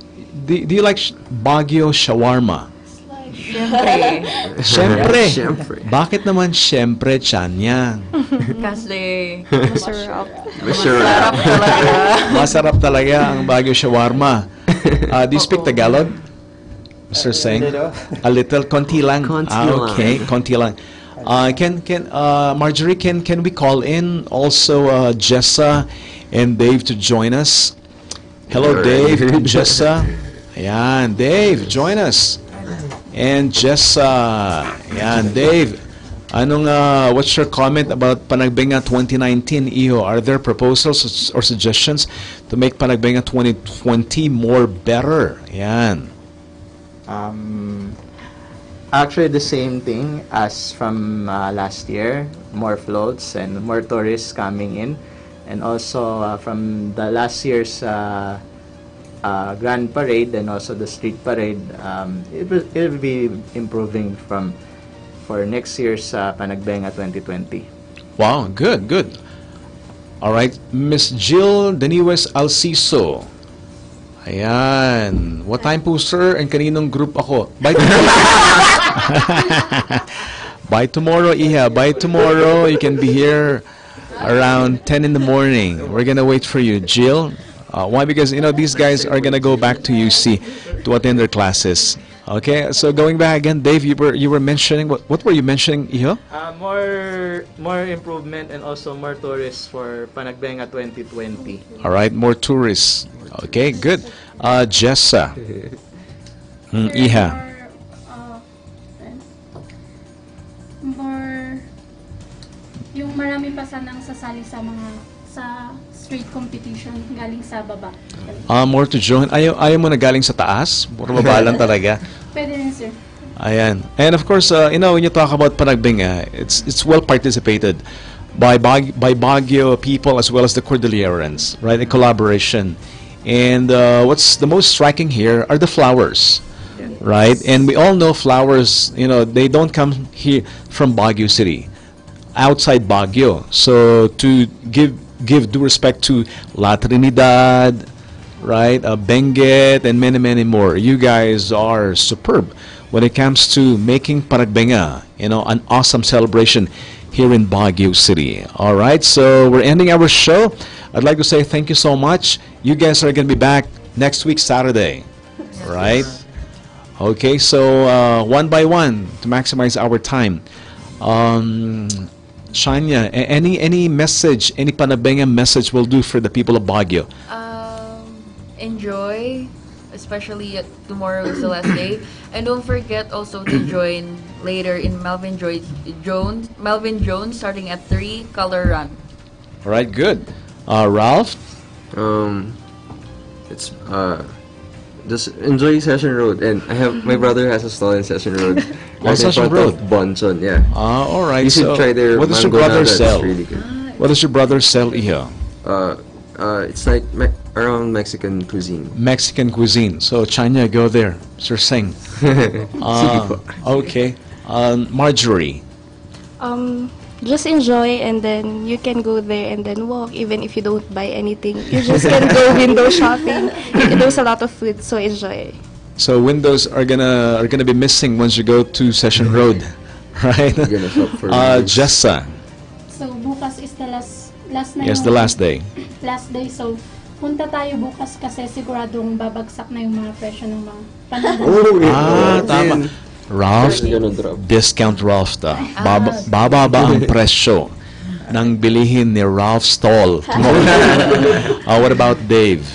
Do you like Baguio shawarma? Siyempre. Siyempre. Siyempre. Bakit naman siyempre, Chanya? Kasi Masarap. masarap talaga. Masarap talaga ang Baguio shawarma. Do you speak Tagalog, Mr. Singh? A little, konti lang. Konti Okay, konti lang. Can Marjorie, can we call in also Jessa and Dave to join us? Hello, Dave, Jessa. Ayan, Dave, join us. And Jessa. Ayan, Dave. What's your comment about Panagbenga 2019, Iho? Are there proposals or suggestions to make Panagbenga 2020 more better? Ayan. Actually, the same thing as from last year. More floats and more tourists coming in. And also from the last year's Grand Parade and also the Street Parade, it will be improving for next year's Panagbenga 2020. Wow, good, good. All right, Miss Jill Deniwes Alciso. Ayan. What time po, sir? And kaninong group ako? By tomorrow. By tomorrow, Iha. By tomorrow, you can be here around 10 in the morning. We're gonna wait for you, Jill. Why? Because, these guys are gonna go back to UC to attend their classes. Okay, so going back again, Dave, you were mentioning, what were you mentioning, Iho? More improvement and also more tourists for Panagbenga 2020. All right, more tourists. Okay, good. Jessa. Iha. More, yung marami pa sanang sasali sa street competition galing sa baba. More to join. Ayaw mo na galing sa taas? Puro baba lang talaga. Pwede rin, sir. Ayan. And of course, when you talk about Panagbenga, it's well participated by Baguio people as well as the Cordillerans, right? In collaboration. And what's the most striking here are the flowers, right? And we all know flowers, they don't come here from Baguio City, outside Baguio. So to give due respect to La Trinidad, right? Benguet and many, many more. You guys are superb when it comes to making Panagbenga, an awesome celebration here in Baguio City. All right, so we're ending our show. I'd like to say thank you so much. You guys are going to be back next week, Saturday, right? Okay, so one by one to maximize our time. Shania, any message, any Panagbenga message will do for the people of Baguio? Enjoy, especially tomorrow is the last day, and don't forget also to join later in Melvin Jones starting at 3 Color Run. All right, good. Ralph? It's just enjoy Session Road, and my brother has a stall in Session Road. Session Road. Bonchon, yeah. All right. You should try their what does your mango brother nugget, sell? it's really good. What does your brother sell here? It's like around Mexican cuisine. Mexican cuisine. So Chanya, go there. Sir Singh. Okay. Marjorie. Just enjoy, and then you can go there and then walk even if you don't buy anything. You just can go window shopping. There's a lot of food, so enjoy. So windows are gonna be missing once you go to Session Road, right? You're gonna shop for Jessa. So bukas is the last na Yes, yung- the last day. Last day, so punta tayo bukas kasi siguradong babagsak na yung mga presyo ng mga pananda. Tama. Ralph, discount Ralph ta. Bababa ang presyo ng bilihin ni Ralph Stall. What about Dave?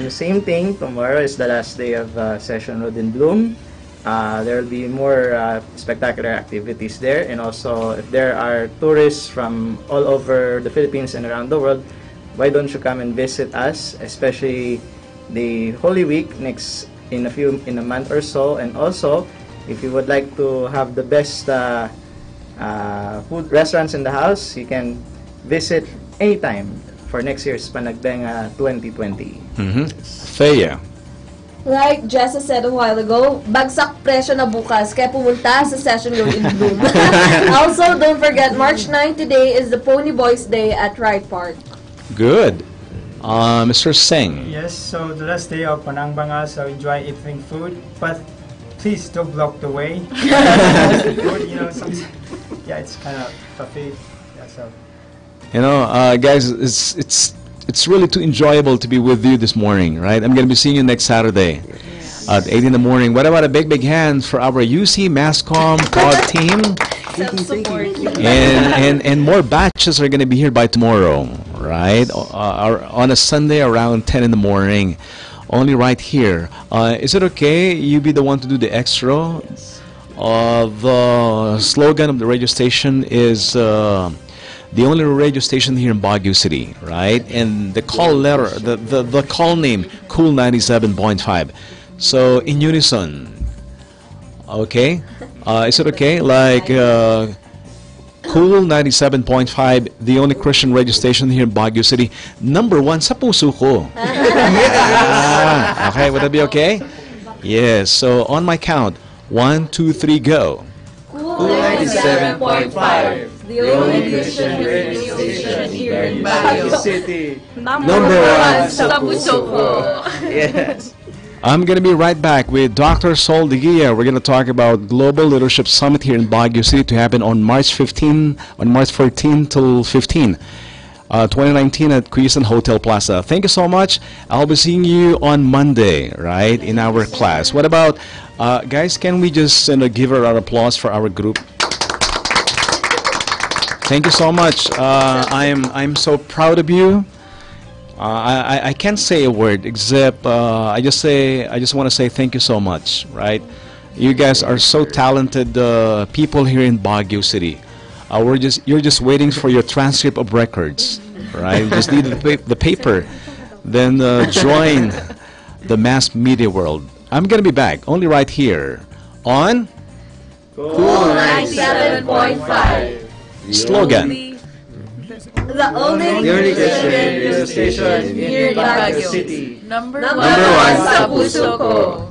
Same thing. Tomorrow is the last day of Session Road in Bloom. There will be more spectacular activities there, and also if there are tourists from all over the Philippines and around the world, why don't you come and visit us, especially the Holy Week in a month or so. And also, if you would like to have the best food restaurants in the house, you can visit anytime for next year's Panagbenga 2020. Thea. Like Jessa said a while ago, bagsak presyo na bukas, kaya pumunta sa Session Road in Bloom. Also, don't forget, March 9 today is the Pony Boys Day at Wright Park. Good. Mr. Singh. Yes, so the last day of Panangbanga, so enjoy eating food, but please don't block the way. Food, you know, yeah, it's kind of toughy. Yeah, so. You know, guys, it's really too enjoyable to be with you this morning, right? I'm going to be seeing you next Saturday at 8 in the morning. What about a big hand for our UC Masscom pod team? And more batches are going to be here by tomorrow, right? On a Sunday around 10 in the morning. Only right here. Is it okay you be the one to do the extra? The slogan of the radio station is the only radio station here in Baguio City, right? And the call letter, the call name, Cool 97.5. So in unison, okay? Is it okay? Like Cool 97.5, the only Christian radio station here in Baguio City. Number 1 sa puso ko. Okay, would that be okay? Yes. So on my count, 1, 2, 3, go. Cool 97.5. The only Christian radio station here in Baguio City. Number 1 sa puso ko. Yes. I'm going to be right back with Dr. Sol Diguia. We're going to talk about Global Leadership Summit here in Baguio City to happen on March 14 till 15, 2019 at Quezon Hotel Plaza. Thank you so much. I'll be seeing you on Monday, right, in our class. What about, guys, can we just give a round of applause for our group? Thank you so much. I'm so proud of you. I can't say a word except I just want to say thank you so much, right? You guys are so talented people here in Baguio City. You're just waiting for your transcript of records, right? You just need the paper, then join the mass media world. I'm gonna be back only right here on Cool 97.5. Slogan. The only Christian radio station here in Baguio City. Number 1 sa puso ko.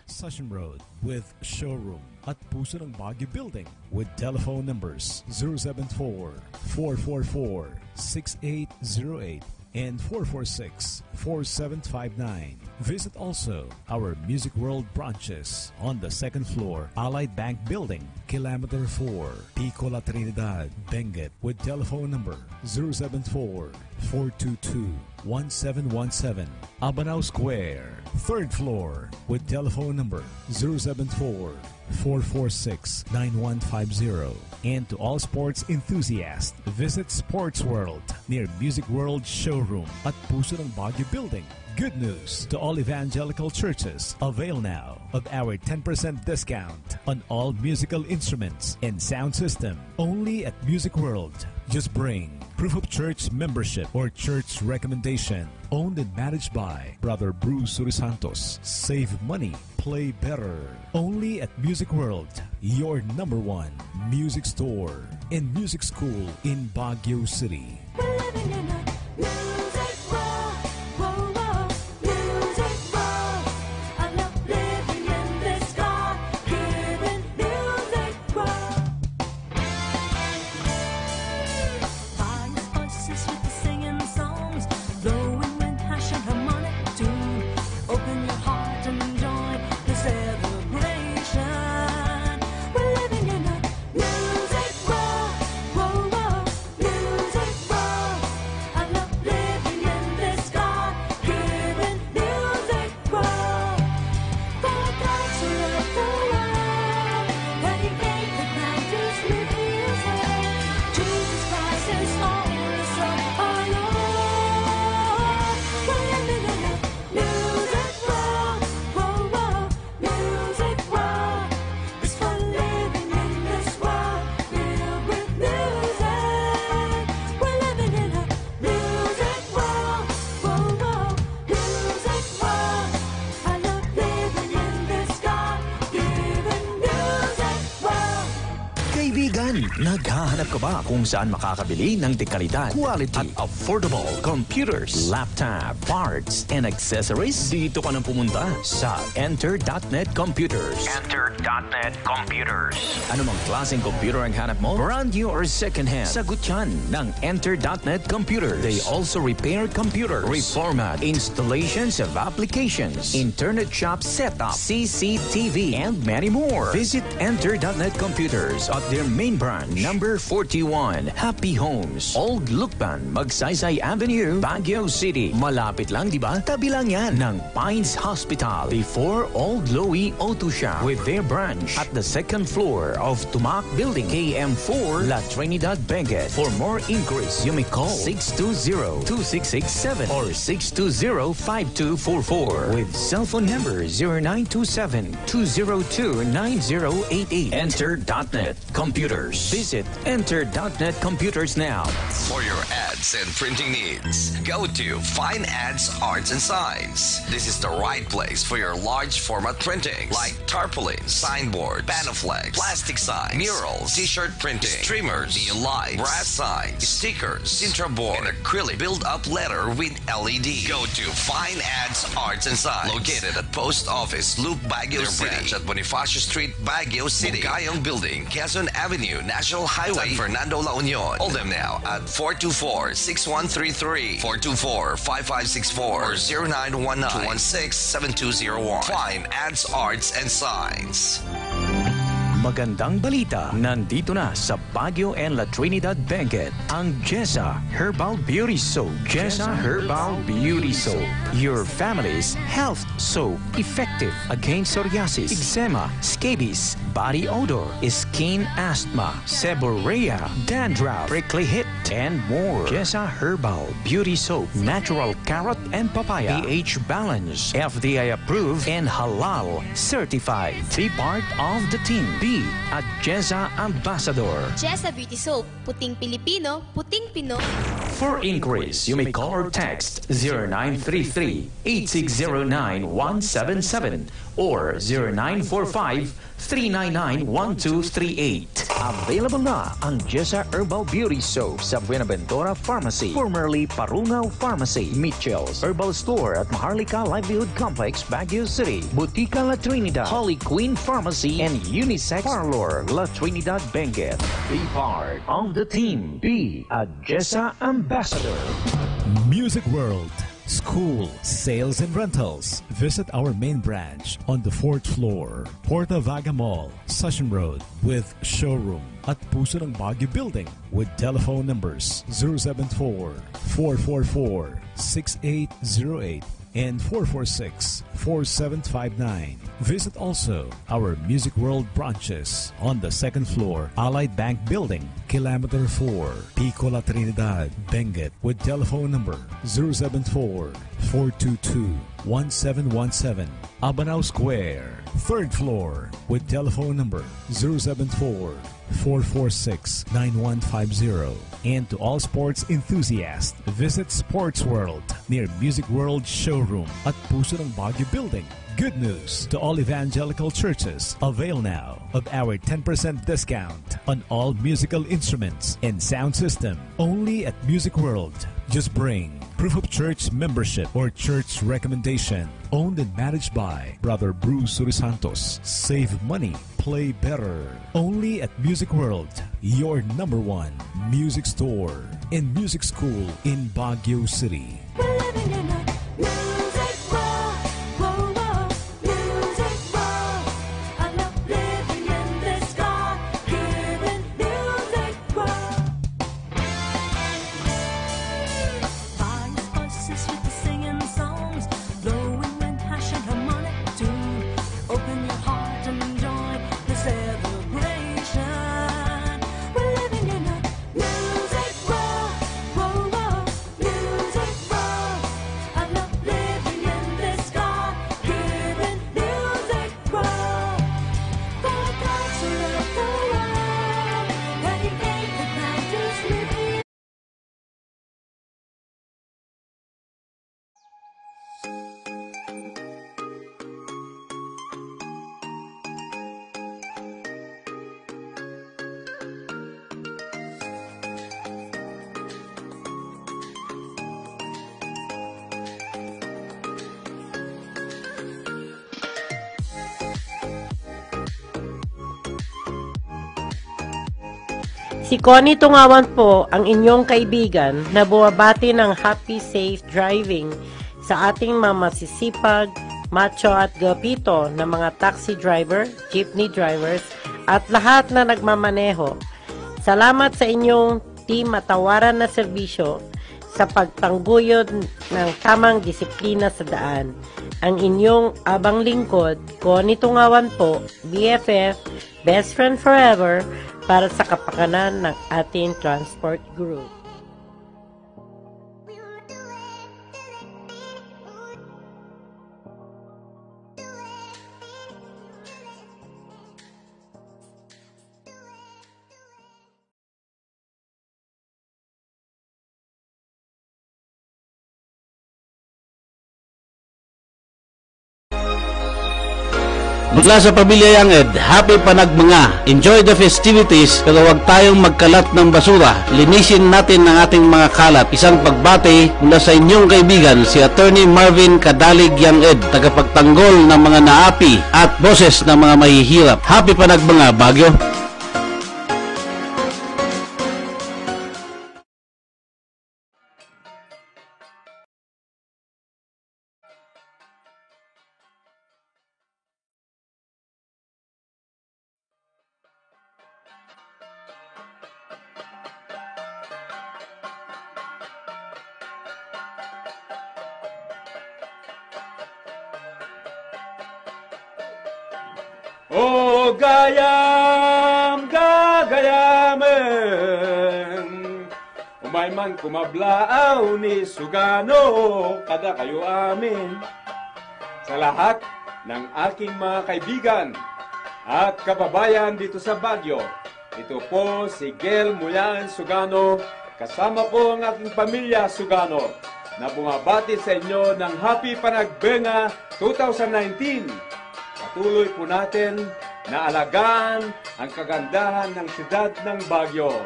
Session Road with showroom at Puso ng Baguio Building with telephone numbers 074-444-6808 and 446-4759. Visit also our Music World branches on the second floor, Allied Bank Building, Kilometer 4, Pico La Trinidad, Benguet with telephone number 074-422-1717. Abanao Square, third floor with telephone number 074-446-9150. And to all sports enthusiasts, visit Sports World near Music World Showroom at Puso ng Baguio Building. Good news to all evangelical churches. Avail now of our 10% discount on all musical instruments and sound system only at Music World. Just bring proof of church membership or church recommendation. Owned and managed by Brother Bruce Surisantos. Save money, play better. Only at Music World, your number 1 music store and music school in Baguio City. Music world. Naghahanap ka ba kung saan makakabili ng dekalidad, quality, at affordable computers, laptop, parts, and accessories? Dito ka nang pumunta sa Enter.net Computers. Enter.net Computers. Ano mang klaseng computer ang hanap mo? Brand new or second hand? Sagot yan ng Enter.net Computers. They also repair computers, reformat, installations of applications, internet shop setup, CCTV, and many more. Visit Enter.net Computers at their main branch, number 41, Happy Homes, Old Lukban, Magsaysay Avenue, Baguio City. Malapit lang, di ba? Tabi lang yan ng Pines Hospital before Old Lowy Auto Shop with their branch at the second floor of Tumac Building, KM4, La Trinidad, Benguet. For more inquiries, you may call 620-2667 or 620-5244 with cell phone number 0927-202-9088. Enter.net Computers. Visit Enter.net Computers now. For your ads and printing needs, go to Fine Ads, Arts and Signs. This is the right place for your large format printings like tarpaulins, signboard, panoflex, plastic signs, murals, t-shirt printing, streamers, neon lights, brass signs, stickers, Sintra board, and acrylic build-up letter with LED. Go to Fine Ads, Arts and Signs, located at Post Office Loop, Baguio City, branch at Bonifacio Street, Baguio City, Gayong Building, Quezon Avenue, National Highway, San Fernando, La Union. Call them now at 424-6133, 424-5564, or 0919-216-7201. Fine Ads, Arts and Signs. Magandang balita, nandito na sa Baguio and La Trinidad, Benguet ang Jessa Herbal Beauty Soap. Jessa Herbal Beauty Soap, your family's health soap, effective against psoriasis, eczema, scabies, body odor, skin asthma, seborrhea, dandruff, prickly heat, and more. Jessa Herbal Beauty Soap, natural carrot and papaya, pH balance, FDA approved and halal certified. Be part of the team. Be a Jessa Ambassador. Jessa Beauty Soap, puting Pilipino, puting Pinoy. For inquiries, you may call or text 0933-8609-177 or 0945-399-1238. Available na ang Jessa Herbal Beauty Soap sa Buenaventura Pharmacy, formerly Parungaw Pharmacy, Mitchell's Herbal Store at Maharlika Livelihood Complex, Baguio City, Butika La Trinidad, Holly Queen Pharmacy, and Unisex Parlor, La Trinidad, Benguet. Be part of the team. Be a Jessa Ambassador. Music World. School, sales and rentals. Visit our main branch on the 4th floor, Porta Vaga Mall, Session Road, with showroom at Puso ng Baguio Building with telephone numbers 074-444-6808 and 446-4759. Visit also our Music World branches on the 2nd floor, Allied Bank Building, Kilometer 4, Pico La Trinidad, Benguet with telephone number 074-422-1717. Abanao Square, 3rd floor with telephone number 074-446-9150. And to all sports enthusiasts, visit Sports World near Music World Showroom at Puso ng Baguio Building. Good news to all evangelical churches. Avail now of our 10% discount on all musical instruments and sound system only at Music World. Just bring proof of church membership or church recommendation. Owned and managed by Brother Bruce Surisantos. Save money, play better. Only at Music World, your number one music store and music school in Baguio City. Si Connie Tungawan po ang inyong kaibigan na bumabati ng happy safe driving sa ating mga masisipag, macho at gapito na mga taxi driver, jeepney drivers at lahat na nagmamaneho. Salamat sa inyong team matawaran na serbisyo sa pagtangguyod ng tamang disiplina sa daan. Ang inyong abang lingkod, Connie Tungawan po, BFF, Best Friend Forever, para sa kapakanan ng ating transport group. Mula sa Pamilya Yanged, happy panagmanga. Enjoy the festivities, pero huwag tayong magkalat ng basura. Linisin natin ang ating mga kalat. Isang pagbati mula sa inyong kaibigan, si Attorney Marvin Kadalig Yanged, tagapagtanggol ng mga naapi at boses ng mga mahihirap. Happy panagmanga, Baguio. O gayam gagayamen, umay man kumablaaw ni Sugano, kada kayo amin. Sa lahat ng aking mga kaibigan at kababayan dito sa Baguio, ito po si Gel Muyan Sugano, kasama po ang aking pamilya Sugano, na bumabati sa inyo ng Happy Panagbenga 2019. Patuloy po natin na alagaan ang kagandahan ng siyudad ng Baguio.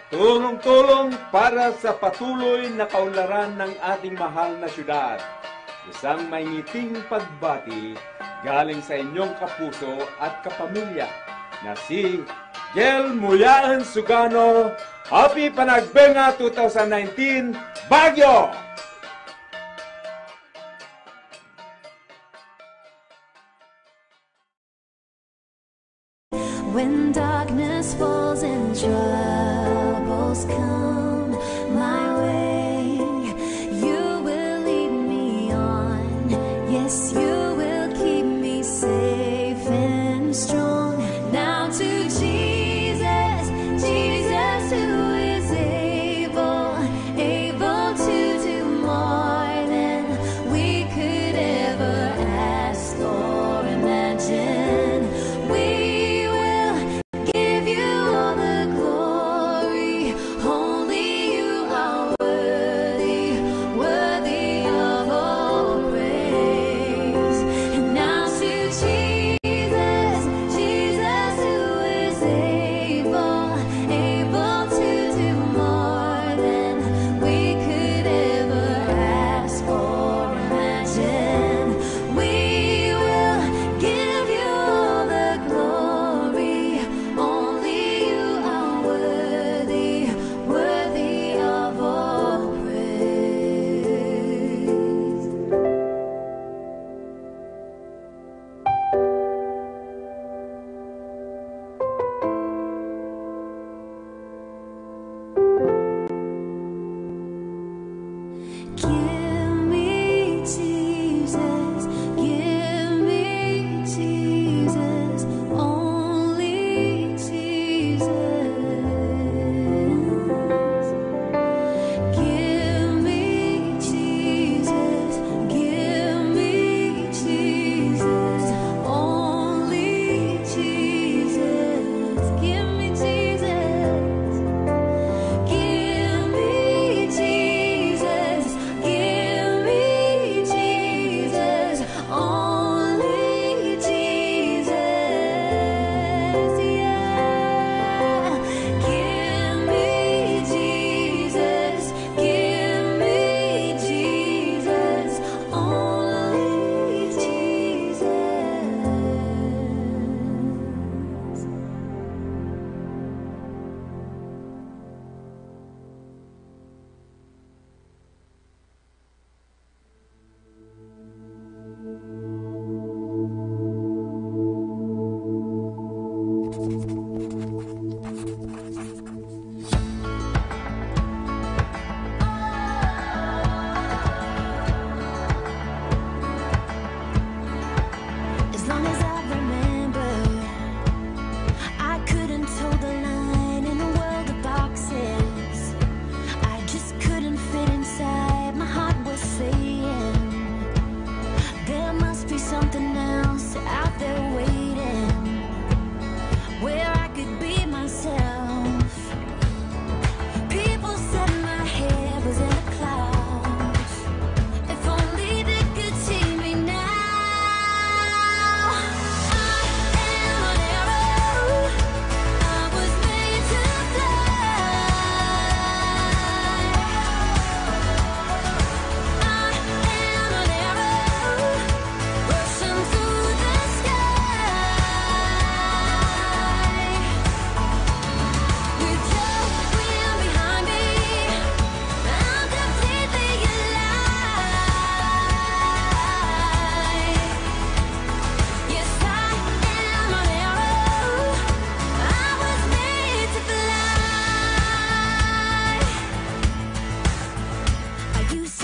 Tulong-tulong para sa patuloy na kaunlaran ng ating mahal na siyudad. Isang may ngiting pagbati galing sa inyong kapuso at kapamilya na si Gel Muyan Sugano. Happy Panagbenga 2019, Baguio! When darkness falls and troubles come my way, you will lead me on. Yes, you will keep me safe and strong. Now to Jesus, Jesus who is able to do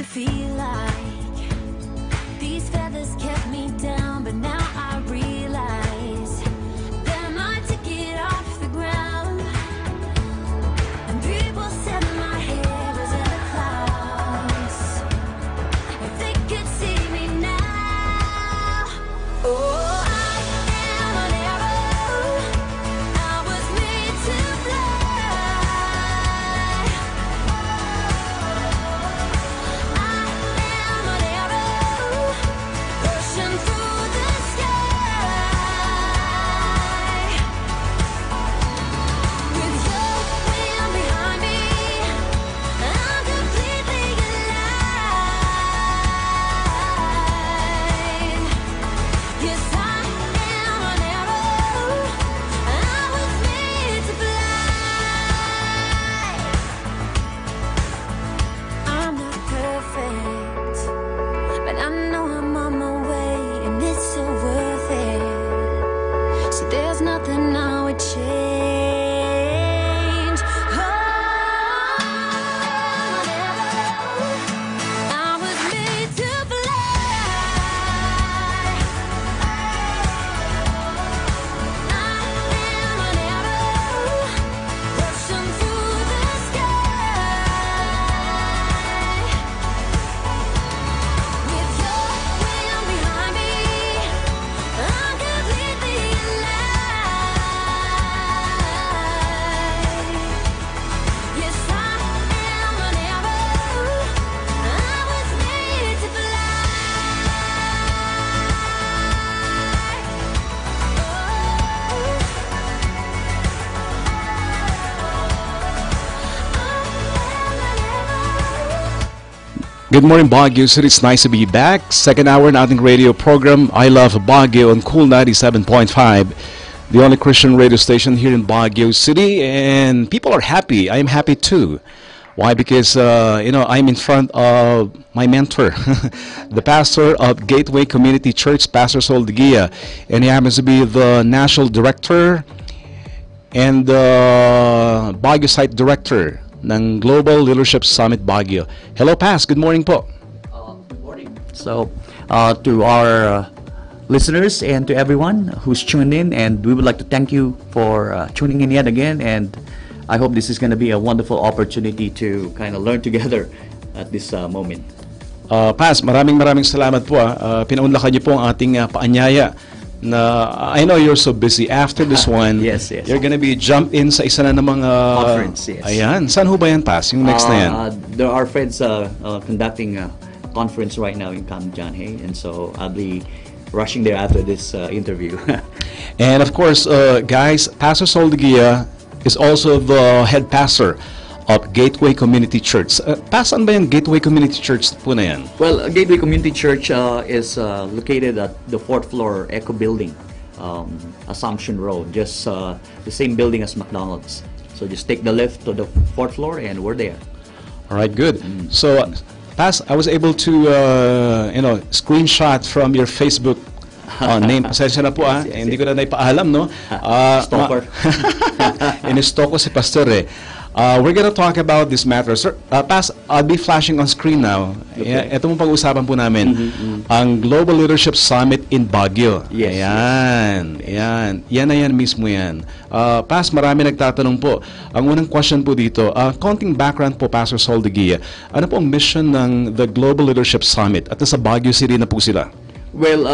feel like these feathers kept me down, but now I realize that my ticket off the ground. And people said my hair was in the clouds. If they could see me now, oh. There's nothing I would change. I was made to fly. I am an arrow rushing through the sky. With your wind behind me, I'm completely Good morning, Baguio City. It's nice to be back. Second hour nating radio program, I Love Baguio on Cool 97.5, the only Christian radio station here in Baguio City. And people are happy. I am happy too. Why? Because, I'm in front of my mentor, the pastor of Gateway Community Church, Pastor Sol Digia. And he happens to be the national director and the Baguio site director ng Global Leadership Summit Baguio. Hello, Pas. Good morning po. Good morning. So, to our listeners and to everyone who's tuned in, and we would like to thank you for tuning in yet again, and I hope this is going to be a wonderful opportunity to kind of learn together at this moment. Pas, maraming salamat po. Pinaunlakan niyo po ang ating paanyaya na I know you're so busy. After this one, yes. You're gonna be jump in sa isa na namang conference, yes. Ayan. Saan ho ba yan, Pas? Yung next na yan? There are friends conducting a conference right now in Kamjanhe, and so I'll be rushing there after this interview. And of course, guys, Pastor Sol Digia is also the head pastor of Gateway Community Church. Saan ba yung Gateway Community Church po na yan? Well, Gateway Community Church is located at the 4th floor Echo Building, Assumption Road, just the same building as McDonald's. So just take the lift to the 4th floor and we're there. All right, good. So, Pas, I was able to, screenshot from your Facebook name. Pasensya na po hindi ko na naipaalam, no? Stalker. In-stalk ko si Pastor eh. We're gonna talk about this matter. Sir, Pas, I'll be flashing on screen now. Okay. Ito mong pag-usapan po namin, ang Global Leadership Summit in Baguio. Yes. Yan na yan mismo yan. Pas, marami nagtatanong po. Ang unang question po dito, konting background po, Pastor Sol Digia. Ano po ang mission ng the Global Leadership Summit? At nasa Baguio City na po sila. Well,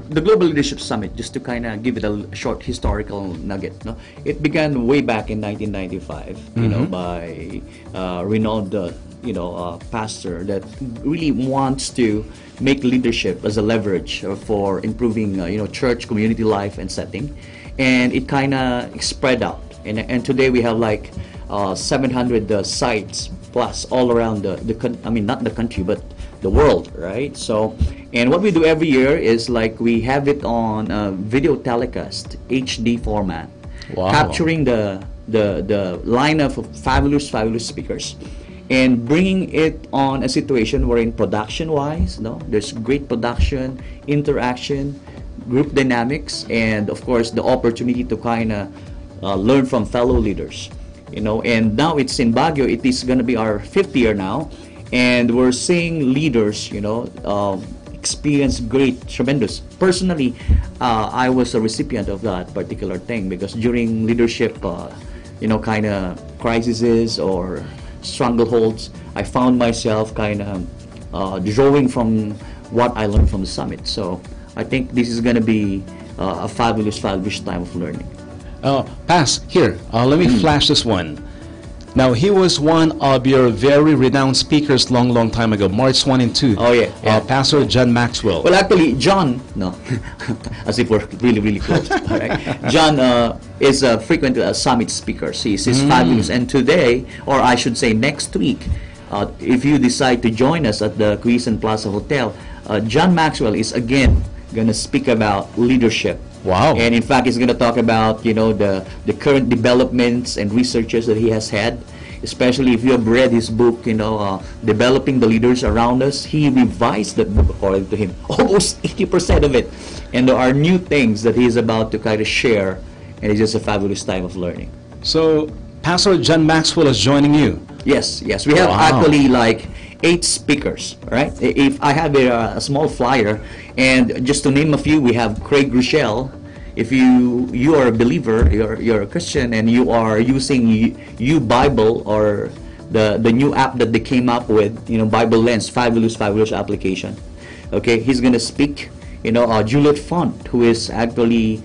the Global Leadership Summit, just to kind of give it a short historical nugget, no? It began way back in 1995, by renowned, pastor that really wants to make leadership as a leverage for improving, church community life and setting, and it kind of spread out, and today we have like 700 sites plus all around not the country, but the world, right? So, and what we do every year is like we have it on video telecast, HD format, capturing the lineup of fabulous speakers, and bringing it on a situation wherein production-wise, there's great production, interaction, group dynamics, and of course the opportunity to kind of learn from fellow leaders, And now it's in Baguio. It is going to be our 5th year now. and we're seeing leaders, experience great, tremendous. Personally, I was a recipient of that particular thing because during leadership, kind of crises or strangleholds, I found myself kind of drawing from what I learned from the summit. So I think this is going to be a fabulous time of learning. Pass, here, let me flash this one. Now, he was one of your very renowned speakers long time ago, March 1 and 2. Oh, yeah. Pastor John Maxwell. Well, actually, John, no, as if we're really close. All right. John is a frequent summit speaker. He's fabulous. And today, or I should say next week, if you decide to join us at the Quezon Plaza Hotel, John Maxwell is again going to speak about leadership. Wow. And in fact, he's going to talk about, the current developments and researches that he has had, especially if you have read his book, Developing the Leaders Around Us. He revised that book, according to him, almost 80% of it. And there are new things that he's about to kind of share, and it's just a fabulous time of learning. So, Pastor John Maxwell is joining you? Yes. We have actually like 8 speakers, right? If I have a small flyer, and just to name a few, we have Craig Rochelle. If you are a believer, you're a Christian, and you are using Bible or the new app that they came up with, Bible Lens, fabulous application. Okay, he's gonna speak. Juliet Font, who is actually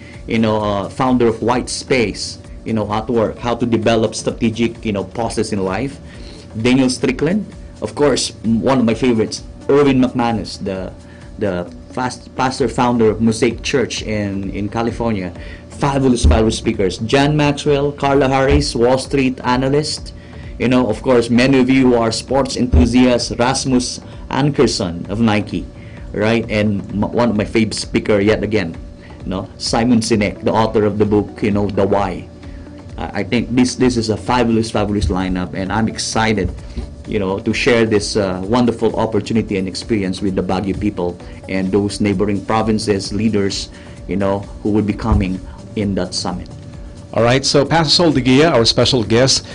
founder of White Space, how to develop strategic pauses in life. Daniel Strickland, of course, one of my favorites, Erwin McManus, the pastor founder of Mosaic Church in California. Fabulous speakers. John Maxwell, Carla Harris, Wall Street analyst. Of course, many of you who are sports enthusiasts, Rasmus Ankerson of Nike, right? And one of my favorite speaker yet again, Simon Sinek, the author of the book, The Why. I think this is a fabulous lineup, and I'm excited to share this wonderful opportunity and experience with the Baguio people and those neighboring provinces, leaders, who would be coming in that summit. All right, so Pastor Sol Digia, our special guest,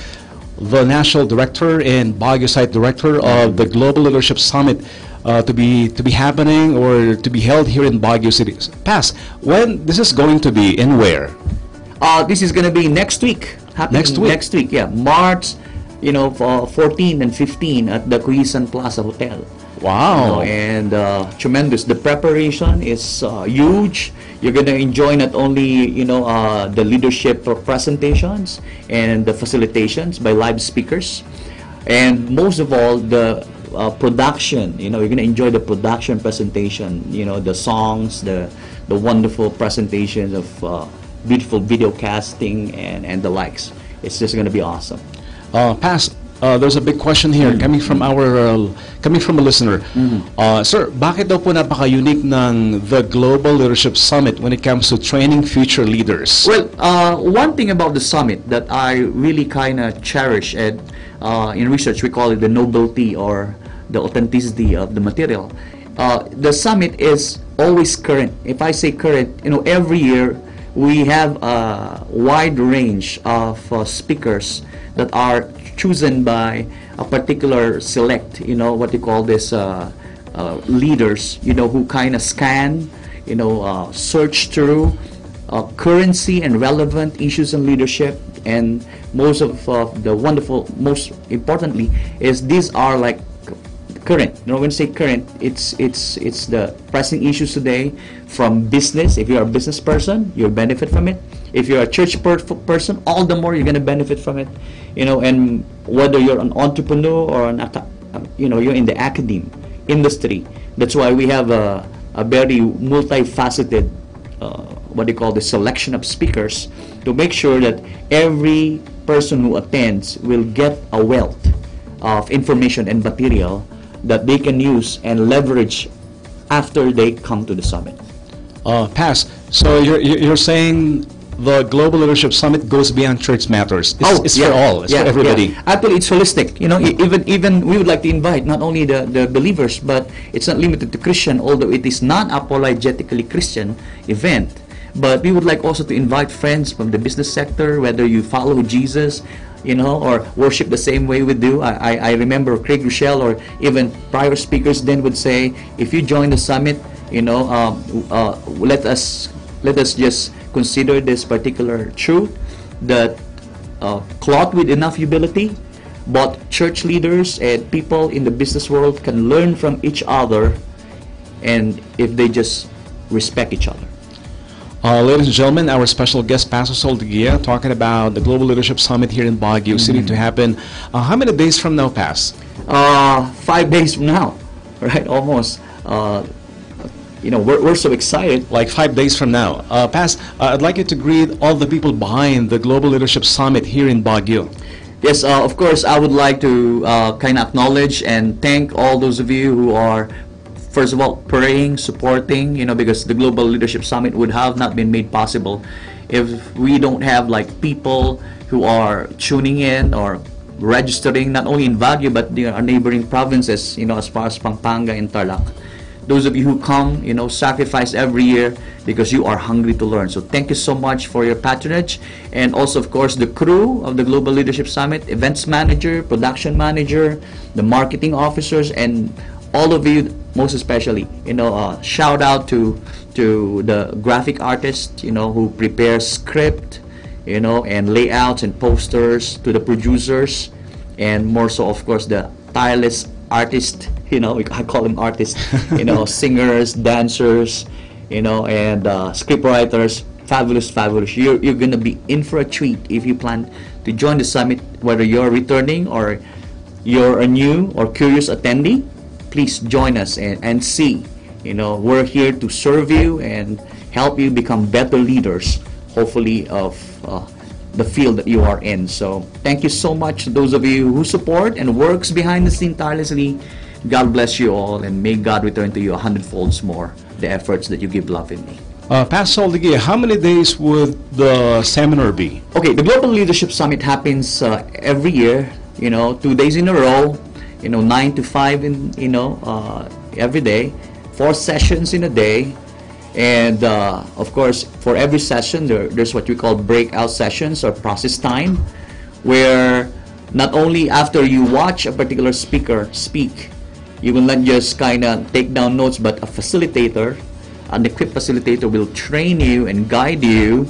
the National Director and Baguio Site Director of the Global Leadership Summit to be happening or to be held here in Baguio City. Pass, when this is going to be and where? This is going to be next week. Next week, yeah. March 14 and 15 at the Quezon Plaza Hotel. Wow. And tremendous. The preparation is huge. You're going to enjoy not only, the leadership presentations and the facilitations by live speakers, and most of all, the production. You're going to enjoy the production presentation, the songs, the wonderful presentations of beautiful video casting and the likes. It's just going to be awesome. Pass, there's a big question here coming from a listener. Sir, bakit daw po napaka-unique ng the Global Leadership Summit when it comes to training future leaders? Well, one thing about the summit that I really kind of cherish, and in research we call it the nobility or the authenticity of the material. The summit is always current. If I say current, every year we have a wide range of speakers that are chosen by a particular select, what you call this, leaders, who kind of scan, search through currency and relevant issues in leadership. And most of the wonderful, most importantly, is these are like current. When you say current, it's the pressing issues today from business. If you're a business person, you'll benefit from it. If you're a church person, all the more you're going to benefit from it. And whether you're an entrepreneur or you're in the academe industry, that's why we have a very multifaceted, what they call the selection of speakers, to make sure that every person who attends will get a wealth of information and material that they can use and leverage after they come to the summit. Pass. So you're saying the Global Leadership Summit goes beyond church matters. It's for all. It's for everybody. Yeah. Actually, it's holistic. Even we would like to invite not only the believers, but it's not limited to Christian, although it is non-apologetically Christian event. But we would like also to invite friends from the business sector, whether you follow Jesus, or worship the same way we do. I remember Craig Rochelle or even prior speakers then would say, if you join the summit, let us just consider this particular truth that clothed with enough humility, but church leaders and people in the business world can learn from each other, and if they just respect each other. Ladies and gentlemen, our special guest, Pastor Sol Digia, talking about the Global Leadership Summit here in Baguio City to happen. How many days from now, Pas? 5 days from now, right? Almost. We're so excited. Like 5 days from now. Pas, I'd like you to greet all the people behind the Global Leadership Summit here in Baguio. Yes, of course, I would like to kind of acknowledge and thank all those of you who are, first of all, praying, supporting, because the Global Leadership Summit would have not been made possible if we don't have like people who are tuning in or registering, not only in Baguio, but our neighboring provinces, as far as Pampanga and Tarlac. Those of you who come, sacrifice every year because you are hungry to learn. So thank you so much for your patronage. And also, of course, the crew of the Global Leadership Summit, events manager, production manager, the marketing officers, and all of you, most especially, shout out to the graphic artist, who prepares script, and layouts and posters, to the producers, and more so, of course, the tireless artist, I call them artists, singers, dancers, and script writers. Fabulous. You're going to be in for a treat if you plan to join the summit, whether you're returning or you're a new or curious attendee. Please join us and see. We're here to serve you and help you become better leaders, hopefully, of the field that you are in. So thank you so much to those of you who support and works behind the scene tirelessly. God bless you all, and may God return to you 100-folds more the efforts that you give lovingly. Pastor Sol Digia, how many days would the seminar be? Okay, the Global Leadership Summit happens every year, 2 days in a row, 9 to 5 every day, 4 sessions in a day. And of course, for every session, there's what we call breakout sessions or process time, where not only after you watch a particular speaker speak, you will not just kind of take down notes, but a facilitator, an equipped facilitator, will train you and guide you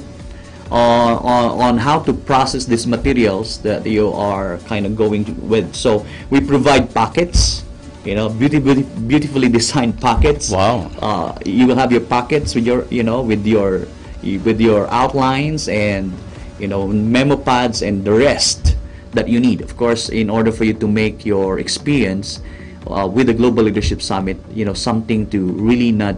on how to process these materials that you are kind of going with. So we provide packets, beautifully designed packets. Wow. You will have your packets with your, with your outlines and, memo pads and the rest that you need, of course, in order for you to make your experience with the Global Leadership Summit, something to really not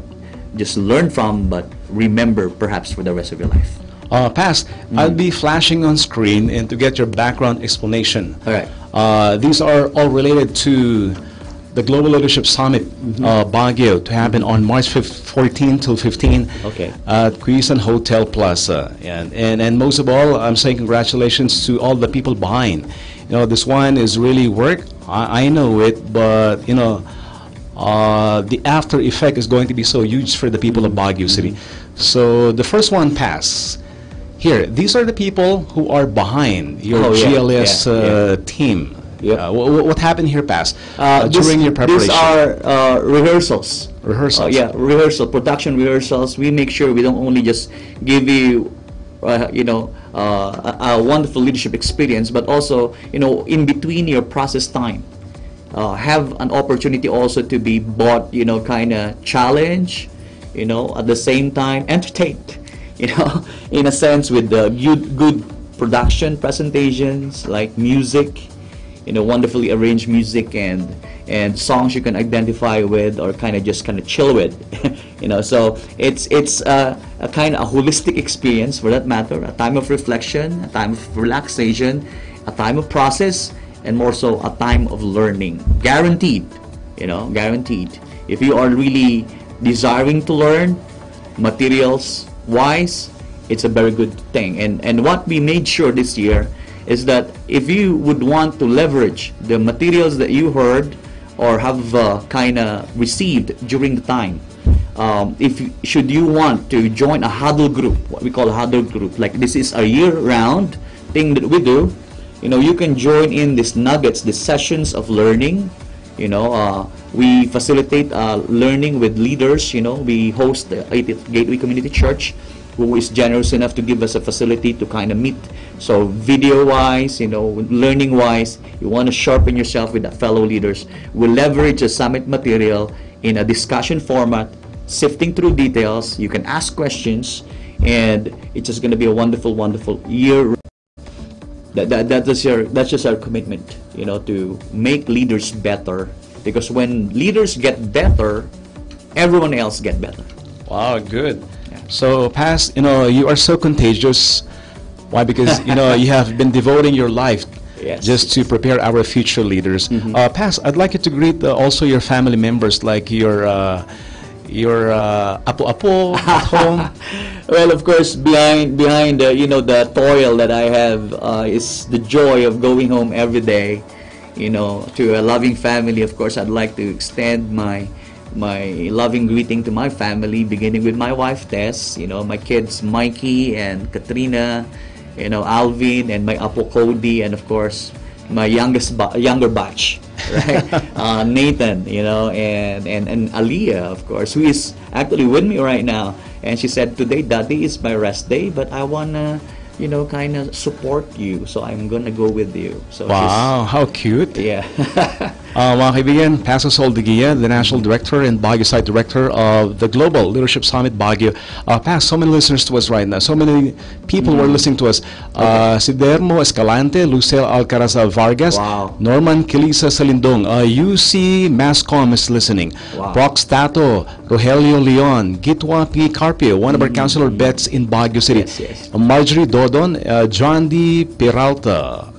just learn from, but remember perhaps for the rest of your life. Pas, I'll be flashing on screen and to get your background explanation. All right. These are all related to the Global Leadership Summit Baguio to happen on March 14 till 15 at Quezon Hotel Plaza. And most of all, I'm saying congratulations to all the people behind. This one is really work. I know it, but the after effect is going to be so huge for the people of Baguio City. So the first one, Pass. Here, these are the people who are behind your GLS team. What happened here, Pass, during your preparation? These are rehearsals. Rehearsals. Production rehearsals. We make sure we don't only just give you, a wonderful leadership experience, but also, in between your process time, have an opportunity also to be bought, kind of challenge, at the same time entertained, in a sense, with the good production presentations like music, wonderfully arranged music and songs you can identify with or kind of chill with. So it's a kind of a holistic experience, for that matter, a time of reflection, a time of relaxation, a time of process, and more so a time of learning. Guaranteed, guaranteed. If you are really desiring to learn materials wise, it's a very good thing. And what we made sure this year is that if you would want to leverage the materials that you heard or have kind of received during the time, should you want to join a huddle group, what we call a huddle group, like this is a year-round thing that we do, you can join in these nuggets, these sessions of learning. We facilitate learning with leaders. We host the Gateway Community Church, who is generous enough to give us a facility to kind of meet. So video-wise, learning-wise, you want to sharpen yourself with fellow leaders. We leverage the summit material in a discussion format, sifting through details. You can ask questions, and it's just going to be a wonderful, wonderful year. That's just our commitment, to make leaders better. Because when leaders get better, everyone else get better. Wow, good. So, Pas, you are so contagious. Why? Because you have been devoting your life just to prepare our future leaders. Pas, I'd like you to greet also your family members, like your apo-apo at home. Well, of course, behind the toil that I have is the joy of going home every day. To a loving family. Of course, I'd like to extend my loving greeting to my family, beginning with my wife Tess, my kids Mikey and Katrina, Alvin, and my apo Cody, and of course my younger batch, right? Nathan, and Aliyah, of course, who is actually with me right now. And she said, today, Daddy, is my rest day, but I wanna kind of support you, so I'm gonna go with you. So wow, how cute. Yeah. Mga kaibigan, Pastor Sol Digia, the National Director and Baguio Site Director of the Global Leadership Summit Baguio. Pas, so many listeners to us right now. So many people who are listening to us. Sidermo Escalante, Lucel Alcarazal Vargas, Norman Kilisa Salindong, UC Mascom is listening. Prox Tato, Rogelio Leon, Gitwa P. Carpio, one of our councilor bets in Baguio City. Marjorie Dodon, John D. Peralta.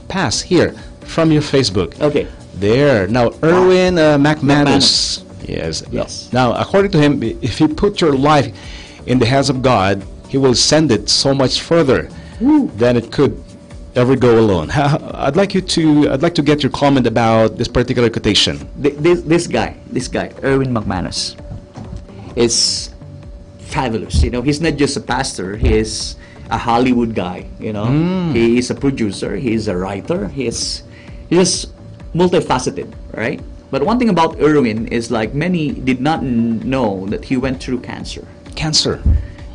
Pass here from your Facebook. Okay. There. Now, Erwin McManus. Yes. Now, according to him, if you put your life in the hands of God, He will send it so much further than it could ever go alone. I'd like to get your comment about this particular quotation. This guy, Erwin McManus, is fabulous. He's not just a pastor. He is a Hollywood guy. He is a producer. He is a writer. He's multifaceted, right? But one thing about Erwin is, like, many did not know that he went through cancer.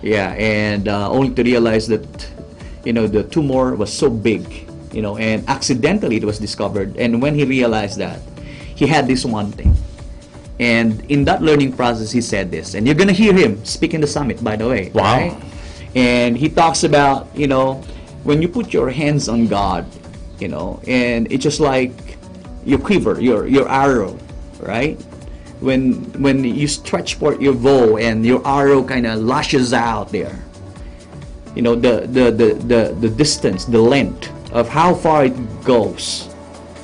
Yeah, and only to realize that the tumor was so big, and accidentally it was discovered. And when he realized that, he had this one thing. And in that learning process, he said this, and you're gonna hear him speak in the summit, by the way. Wow. Right? And he talks about, when you put your hands on God, and it's just like your quiver, your arrow, right? When you stretch for your bow and your arrow kind of lashes out there, the distance, the length of how far it goes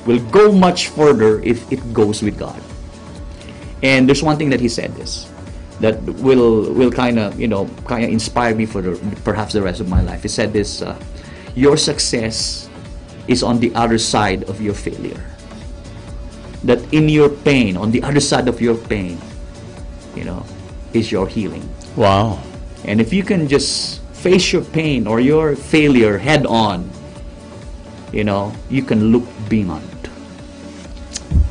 will go much further if it goes with God. And there's one thing that he said that will kind of inspire me for perhaps the rest of my life. He said this: your success is on the other side of your failure. That in your pain, on the other side of your pain, is your healing. Wow. And if you can just face your pain or your failure head on, you can look beyond.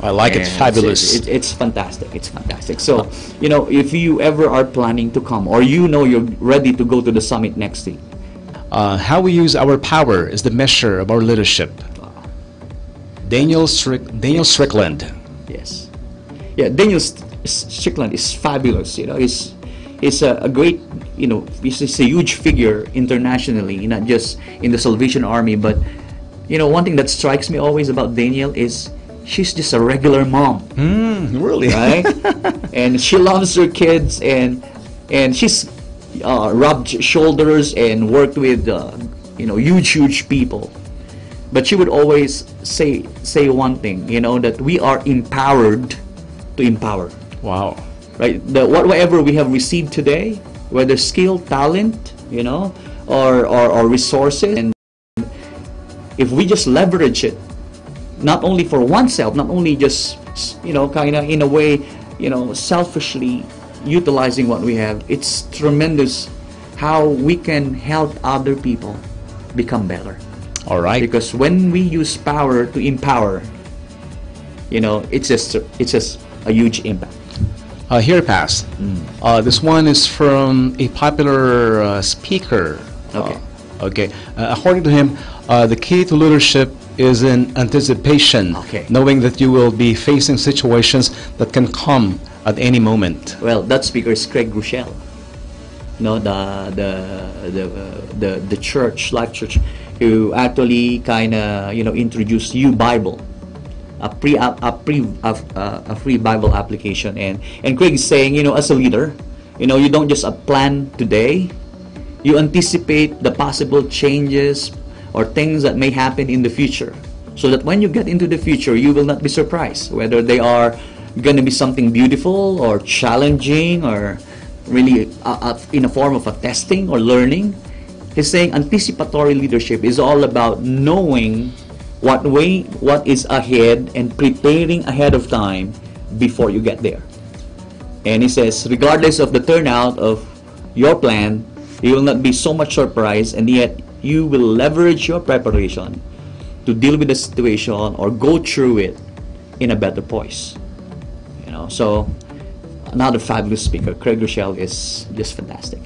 I like it. Fabulous. It's fantastic. It's fantastic. So, if you ever are planning to come, or you're ready to go to the summit next week, how we use our power is the measure of our leadership. Daniel Strickland. Yes. Yeah, Daniel Strickland is fabulous. He's a great, he's a huge figure internationally, not just in the Salvation Army. But, one thing that strikes me always about Daniel is she's just a regular mom. Really? Right? And she loves her kids, and she's rubbed shoulders and worked with, huge people. But she would always say one thing, that we are empowered to empower. Wow. Right? Whatever we have received today, whether skill, talent, or resources, and if we just leverage it, not only for oneself, not only just, kind of in a way, selfishly utilizing what we have, it's tremendous how we can help other people become better. All right. Because when we use power to empower, it's just a huge impact. Here, Pass. This one is from a popular speaker. Okay. According to him, the key to leadership is in anticipation, knowing that you will be facing situations that can come at any moment. Well, that speaker is Craig Rochelle. The church, Life Church, who actually kind of introduced U Bible, a free Bible application, and Craig is saying, as a leader, you don't just plan today, you anticipate the possible changes or things that may happen in the future, so that when you get into the future, you will not be surprised whether they are going to be something beautiful or challenging or really in a form of a testing or learning. He's saying anticipatory leadership is all about knowing what is ahead and preparing ahead of time before you get there. And he says, regardless of the turnout of your plan, you will not be so much surprised, and yet you will leverage your preparation to deal with the situation or go through it in a better poise. So another fabulous speaker, Craig Rochelle, is just fantastic.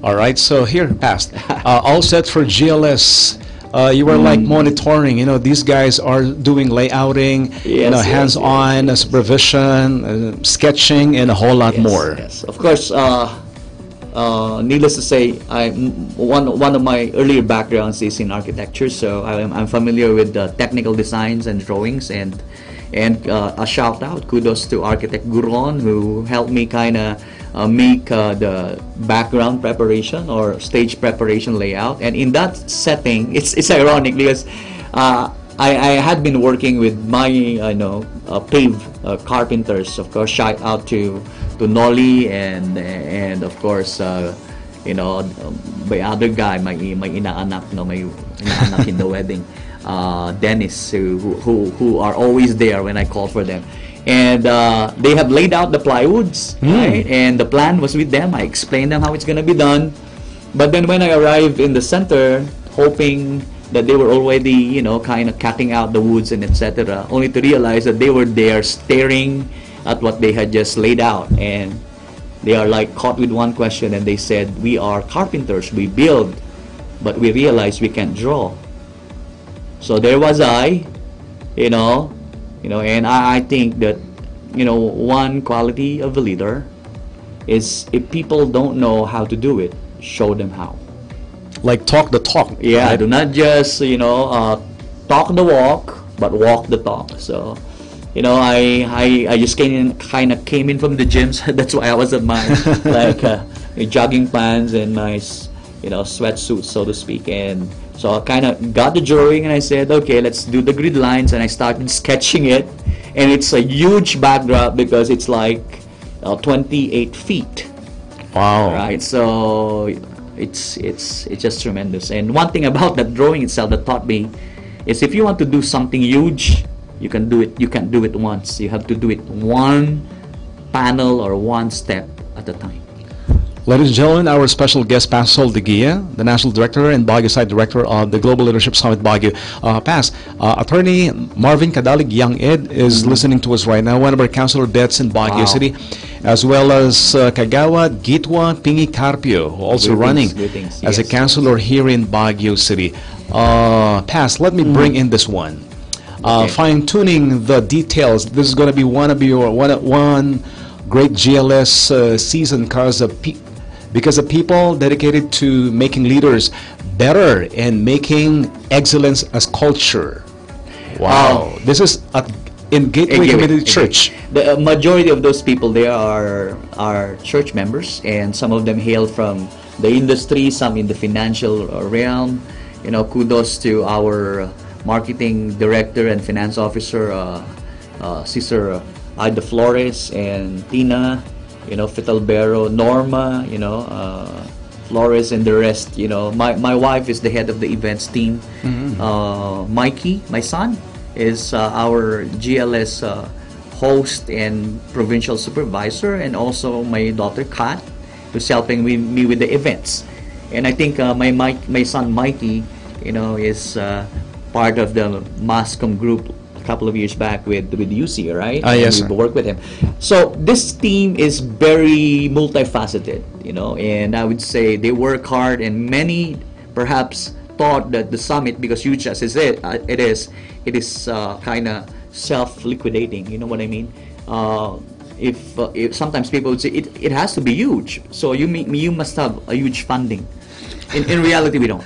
All right, so here, Past. All set for GLS. You were like monitoring, these guys are doing layouting, hands-on supervision, sketching, and a whole lot more. Yes, of course. Needless to say, one of my earlier backgrounds is in architecture, so I'm familiar with technical designs and drawings, and a shout out, kudos to architect Guron, who helped me kind of make the background preparation or stage preparation layout. And in that setting, it's ironic because I had been working with my pave carpenters. Of course, shout out to Nolly and of course by other guy, my inaanak, my inaanak in the wedding, Dennis, who are always there when I call for them. And they have laid out the plywoods, right? And the plan was with them. I explained them how it's gonna be done. But then when I arrived in the center, hoping that they were already, kind of cutting out the woods and etc., only to realize that they were there staring at what they had just laid out, and they are like caught with one question, and they said, "We are carpenters, we build, but we realize we can't draw." So there was I, and I think that, one quality of a leader is if people don't know how to do it, show them how. Like talk the talk. Yeah, right? do not just, talk the walk, but walk the talk. So, I just kind of came in from the gyms. That's why I was at my jogging pants and my sweatsuit, so to speak. And so I kind of got the drawing and I said, okay, let's do the grid lines, and I started sketching it. And it's a huge backdrop because it's like 28 feet. Wow. Right. So it's just tremendous. And one thing about that drawing itself that taught me is if you want to do something huge, you can do it. You can't do it once. You have to do it one panel or one step at a time. Ladies and gentlemen, our special guest, Pastor De Gia, the National Director and Baguio Site Director of the Global Leadership Summit Baguio. Attorney Marvin Cadalig, Young Ed, is listening to us right now, one of our councilor deaths in Baguio City, as well as Kagawa Gitwa Pingi Carpio, who also running as a councilor here in Baguio City. Let me bring in this one. Fine-tuning the details. This is going to be one great GLS season because of people dedicated to making leaders better and making excellence as culture. Wow. This is in Gateway Community Church. The majority of those people there are church members, and some of them hail from the industry, some in the financial realm. Kudos to our marketing director and finance officer, Sister Ida Flores and Tina, Fitalbero, Norma, Flores, and the rest. My wife is the head of the events team. Mikey, my son, is our GLS host and provincial supervisor, and also my daughter Kat, who's helping me with the events. And I think my son Mikey is part of the Mascom group a couple of years back with UC, right? Yes, and sir. we worked with him. So this team is very multifaceted, and I would say they work hard, and many perhaps thought that the summit, because huge as it is kind of self-liquidating. You know what I mean? If sometimes people would say it has to be huge, so you must have a huge funding. In reality, we don't.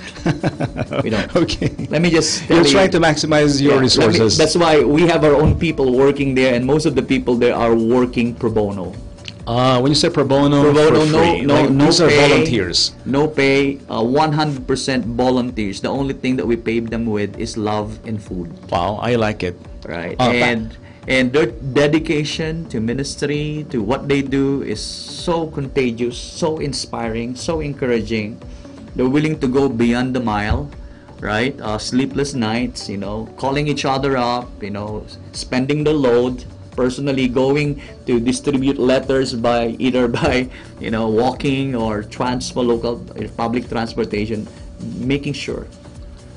We don't. Okay. Let me just tell You're you. trying to maximize your resources. That's why we have our own people working there, and most of the people there are working pro bono. When you say pro bono, for free. These are volunteers. No pay, 100% volunteers. The only thing that we pay them with is love and food. Wow, I like it. Right. And their dedication to ministry, to what they do, is so contagious, so inspiring, so encouraging. They're willing to go beyond the mile, right? Sleepless nights, calling each other up, spending the load, personally going to distribute letters either by walking or local public transportation, making sure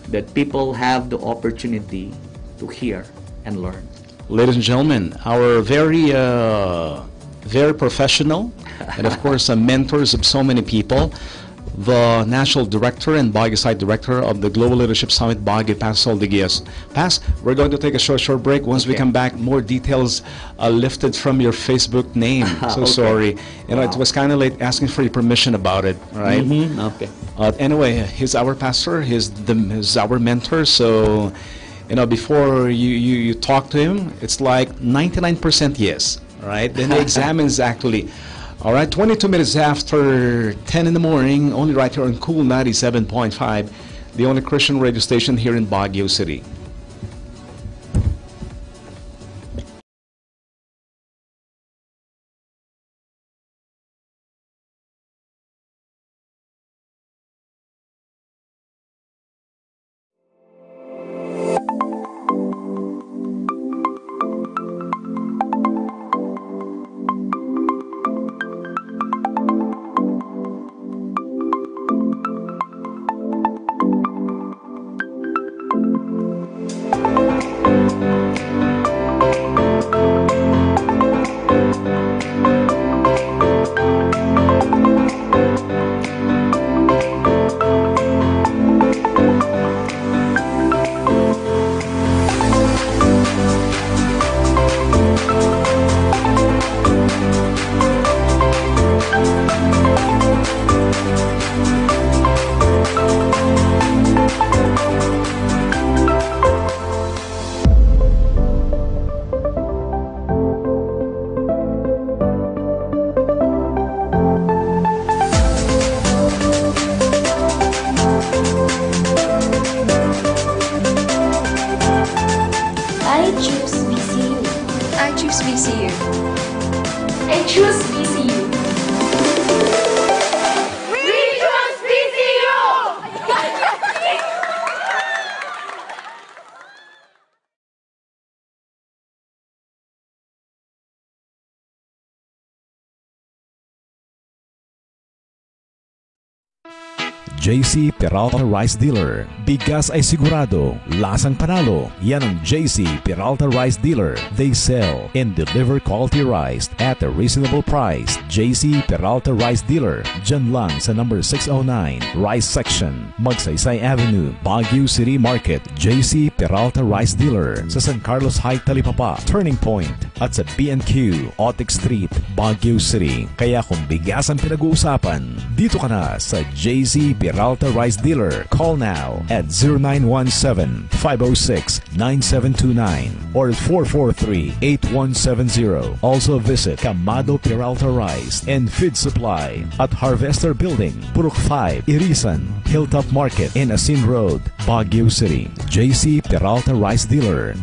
that people have the opportunity to hear and learn. Ladies and gentlemen, our very professional and of course mentors of so many people, the National Director and Baguio Site Director of the Global Leadership Summit, Baguio, Pas Soldeguillas. Pas, we're going to take a short break. Once we come back, more details lifted from your Facebook name. So Okay. sorry. It was kind of late asking for your permission about it, right? Okay. Anyway, he's our pastor. He's our mentor. So, before you talk to him, it's like 99% yes, right? Then he examines actually. All right, 22 minutes after 10 in the morning, only right here on Cool 97.5, the only Christian radio station here in Baguio City. I choose VCU. I choose VCU. I choose VCU. We choose VCU! JC Peralta Rice Dealer. Bigas ay sigurado, lasang panalo. Yan ang JC Peralta Rice Dealer. They sell and deliver quality rice at a reasonable price. JC Peralta Rice Dealer. Diyan lang sa number 609, Rice Section, Magsaysay Avenue, Baguio City Market. JC Peralta Rice Dealer sa San Carlos High Talipapa, Turning Point, at sa B&Q, Otic Street, Baguio City. Kaya kung bigas ang pinag-uusapan, dito ka na sa JC Peralta Rice Dealer. Call now at 0917-506-9729 or 443-8170. Also visit Camado Peralta Rice and Feed Supply at Harvester Building, Purok 5, Irisan, Hilltop Market, and Asin Road, Baguio City. JC Peralta Rice Dealer.